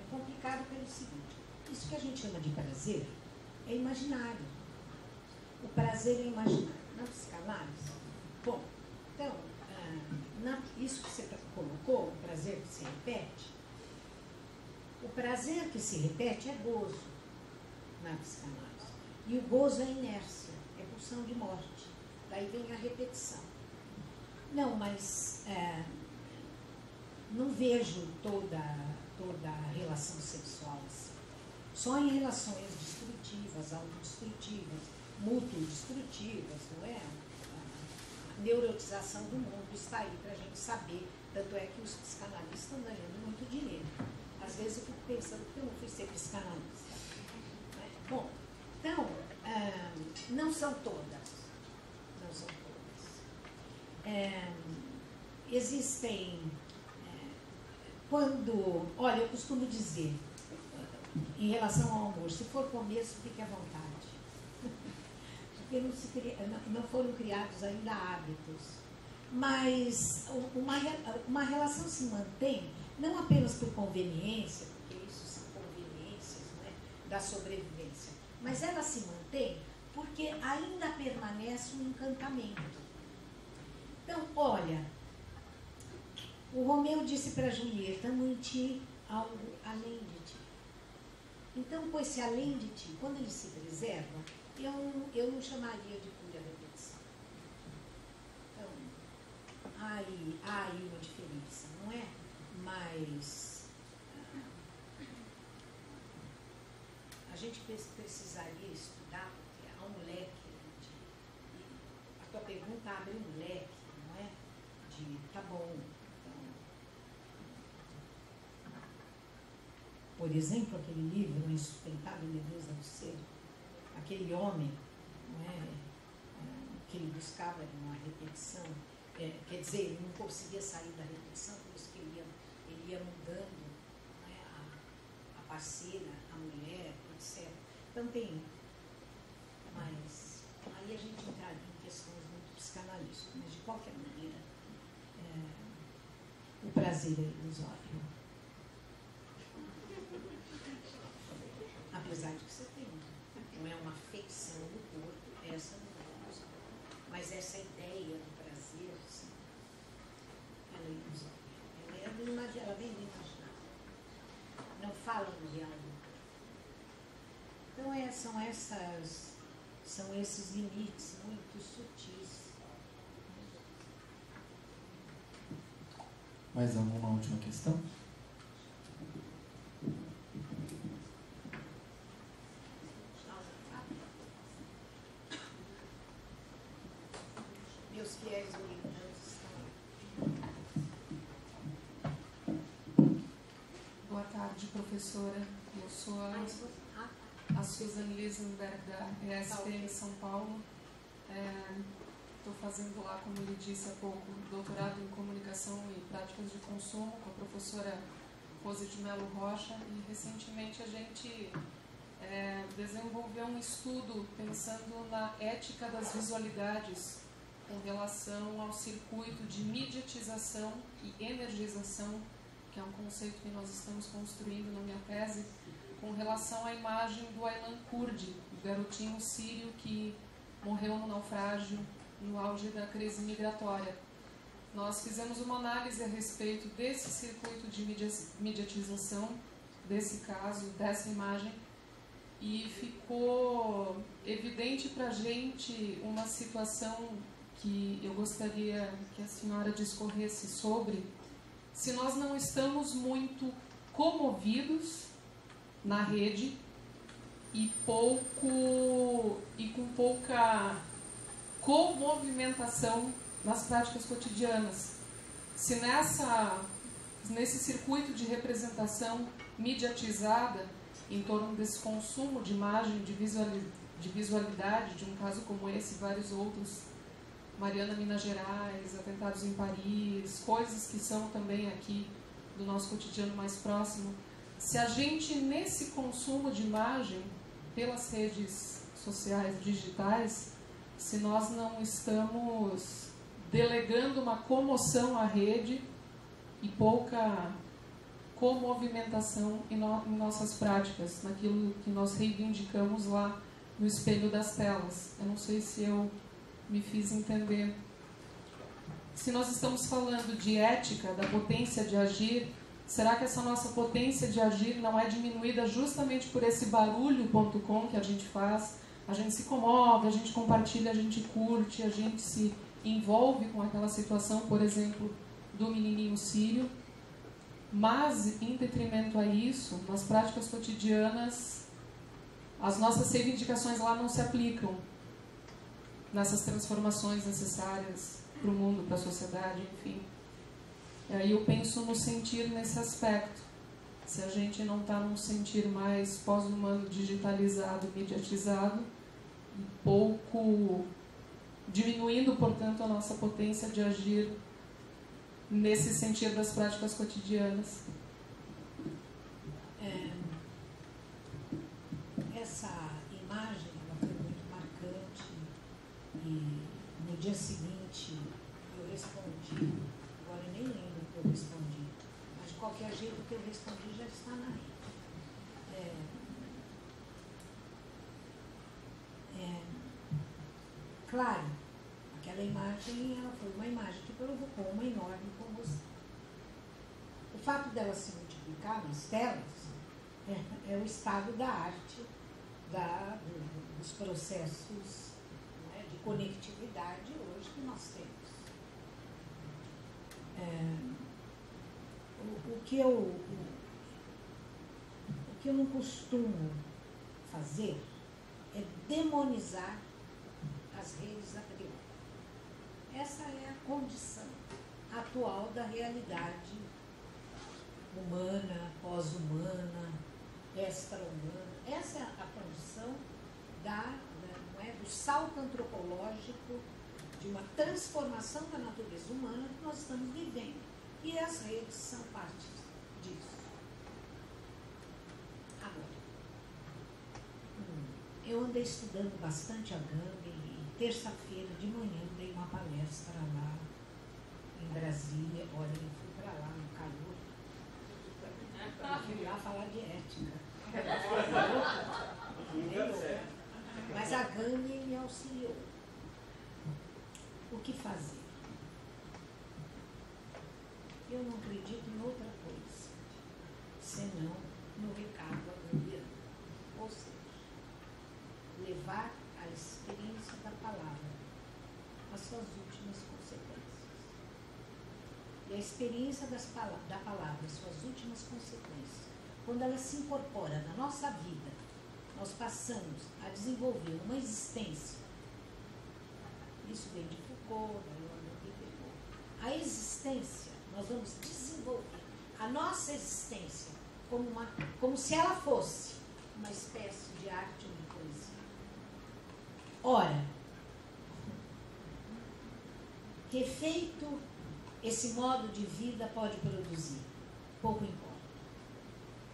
É complicado pelo seguinte, isso que a gente chama de prazer é imaginário. O prazer é imaginário. Na psicanálise, bom, então, isso que você colocou, o prazer que se repete, o prazer que se repete é gozo na psicanálise. E o gozo é inércia, é pulsão de morte. Daí vem a repetição. Não, mas não vejo toda a relação sexual assim. Só em relações destrutivas, autodestrutivas, mútuo-destrutivas, não é? A neurotização do mundo está aí para a gente saber. Tanto é que os psicanalistas estão ganhando muito dinheiro. Às vezes eu fico pensando que eu não fui ser psicanalista. Bom, então, não são todas. Não são todas. Existem... olha, eu costumo dizer, em relação ao amor, se for começo, fique à vontade. Se porque não foram criados ainda hábitos. Mas uma relação se mantém não apenas por conveniência, porque isso são conveniências, né, da sobrevivência, mas ela se mantém porque ainda permanece um encantamento. Então, olha, o Romeu disse para Julieta: amo em ti algo além de ti. Então, com esse além de ti, quando ele se preserva, eu não chamaria de pura repetição. Então, há aí uma diferença, não é? Mas a gente precisaria estudar, porque há um leque a tua pergunta abre um leque, não é? De, tá bom, então... Por exemplo, aquele livro, A Insustentável Leveza do Ser, aquele homem, não é? Que ele buscava uma repetição, quer dizer, ele não conseguia sair da repetição, por isso que ele ia mudando, não é? A parceira, a mulher, etc. Então tem, mas aí a gente entraria em questões muito psicanalísticas, mas de qualquer maneira, o prazer é ilusório. Apesar de que você tem, não é uma feição do corpo, essa não é ilusória. Mas essa ideia do prazer, sim, ela é ilusória. Ela vem do imaginário. Não fala no real do corpo. Então são esses limites muito sutis. Mais alguma última questão? Meus fiéis orientantes estão. Boa tarde, professora. Eu sou a Suzane Lisenberg, da ESPM São Paulo. Estou fazendo lá, como ele disse há pouco, doutorado em comunicação e práticas de consumo com a professora Rose de Melo Rocha, e recentemente a gente desenvolveu um estudo pensando na ética das visualidades com relação ao circuito de mediatização e energização, que é um conceito que nós estamos construindo na minha tese, com relação à imagem do Aylan Kurdi, o garotinho sírio que morreu no naufrágio no auge da crise migratória. Nós fizemos uma análise a respeito desse circuito de mediatização, desse caso, dessa imagem, e ficou evidente para a gente uma situação que eu gostaria que a senhora discorresse sobre. Se nós não estamos muito comovidos na rede e com pouca comovimentação nas práticas cotidianas. Se nesse circuito de representação mediatizada em torno desse consumo de imagem, de visualidade, de um caso como esse e vários outros, Mariana, Minas Gerais, atentados em Paris, coisas que são também aqui do nosso cotidiano mais próximo, se a gente, nesse consumo de imagem pelas redes sociais digitais, se nós não estamos delegando uma comoção à rede e pouca comovimentação em nossas práticas, naquilo que nós reivindicamos lá no espelho das telas. Eu não sei se eu me fiz entender. Se nós estamos falando de ética, da potência de agir, será que essa nossa potência de agir não é diminuída justamente por esse barulho.com que a gente faz? A gente se comove, a gente compartilha, a gente curte, a gente se envolve com aquela situação, por exemplo, do menininho sírio. Mas, em detrimento a isso, nas práticas cotidianas, as nossas reivindicações lá não se aplicam nessas transformações necessárias para o mundo, para a sociedade, enfim. E aí eu penso no sentir nesse aspecto. Se a gente não está num sentir mais pós-humano, digitalizado, mediatizado, e pouco diminuindo, portanto, a nossa potência de agir nesse sentido das práticas cotidianas. Essa imagem ela foi muito marcante E no dia seguinte eu respondi, agora eu nem lembro o que eu respondi, mas de qualquer jeito o que eu respondi já está na rede. Claro, aquela imagem ela foi uma imagem que provocou uma enorme comoção. O fato dela se multiplicar nas telas é o estado da arte, dos processos, né, de conectividade hoje que nós temos. O que eu não costumo fazer é demonizar as redes a priori. Essa é a condição atual da realidade humana, pós-humana, extra-humana. Essa é a condição não é, do salto antropológico, de uma transformação da natureza humana que nós estamos vivendo. E as redes são parte disso. Agora, eu andei estudando bastante a Gandhi e terça-feira de manhã dei uma palestra lá em Brasília. Olha, eu fui para lá no calor. Eu fui lá falar de ética. Mas a Gandhi me auxiliou. O que fazer? Eu não acredito em outra coisa, senão no recado agandhiano. Ou seja, levar a experiência da palavra às suas últimas consequências. E a experiência da palavra, as suas últimas consequências, quando ela se incorpora na nossa vida, nós passamos a desenvolver uma existência. Isso vem de Foucault, da Yolanda Pipecot. A existência, nós vamos desenvolver a nossa existência como se ela fosse uma espécie de arte ou de poesia. Ora, que efeito esse modo de vida pode produzir? Pouco importa.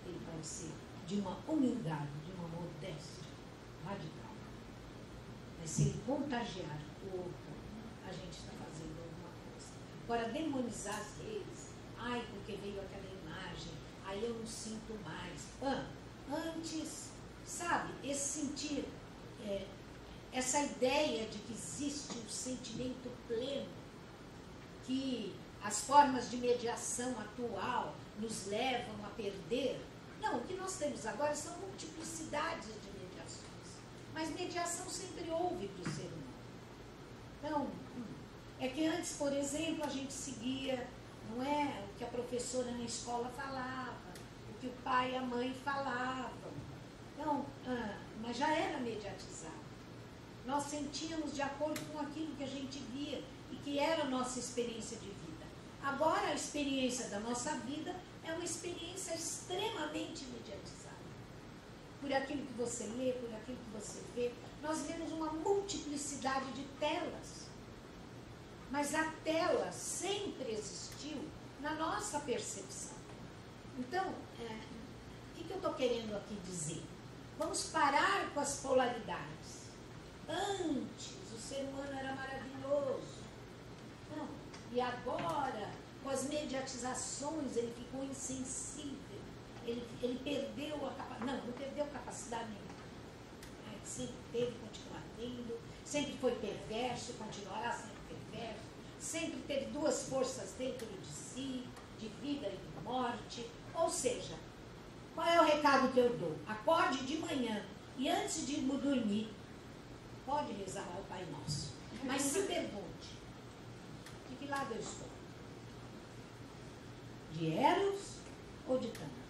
Ele pode ser de uma humildade, de uma modéstia radical. Mas se ele contagiar o outro, a gente está fazendo alguma coisa. Agora, demonizar as redes, ai, porque veio aquela imagem, aí eu não sinto mais. Antes, sabe, esse sentir, essa ideia de que existe um sentimento pleno, que as formas de mediação atual nos levam a perder. Não, o que nós temos agora são multiplicidades de mediações. Mas mediação sempre houve para o ser humano. Então, é que antes, por exemplo, a gente seguia, não é, o que a professora na escola falava, o que o pai e a mãe falavam. Então, mas já era mediatizado. Nós sentíamos de acordo com aquilo que a gente via e que era a nossa experiência de vida. Agora, a experiência da nossa vida é uma experiência extremamente mediatizada. Por aquilo que você lê, por aquilo que você vê, nós vemos uma multiplicidade de telas. Mas a tela sempre existiu na nossa percepção. Então, o que eu estou querendo aqui dizer? Vamos parar com as polaridades. Antes, o ser humano era maravilhoso. Não. E agora, com as mediatizações, ele ficou insensível. Ele perdeu a capacidade. Não perdeu capacidade nenhuma. Sempre teve, continua tendo. Sempre foi perverso, continuará sempre perverso. Sempre teve duas forças dentro de si, de vida e de morte. Ou seja, qual é o recado que eu dou? Acorde de manhã e antes de dormir, pode rezar ao Pai Nosso. Mas se pergunte, de que lado eu estou? De Eros ou de Tânia?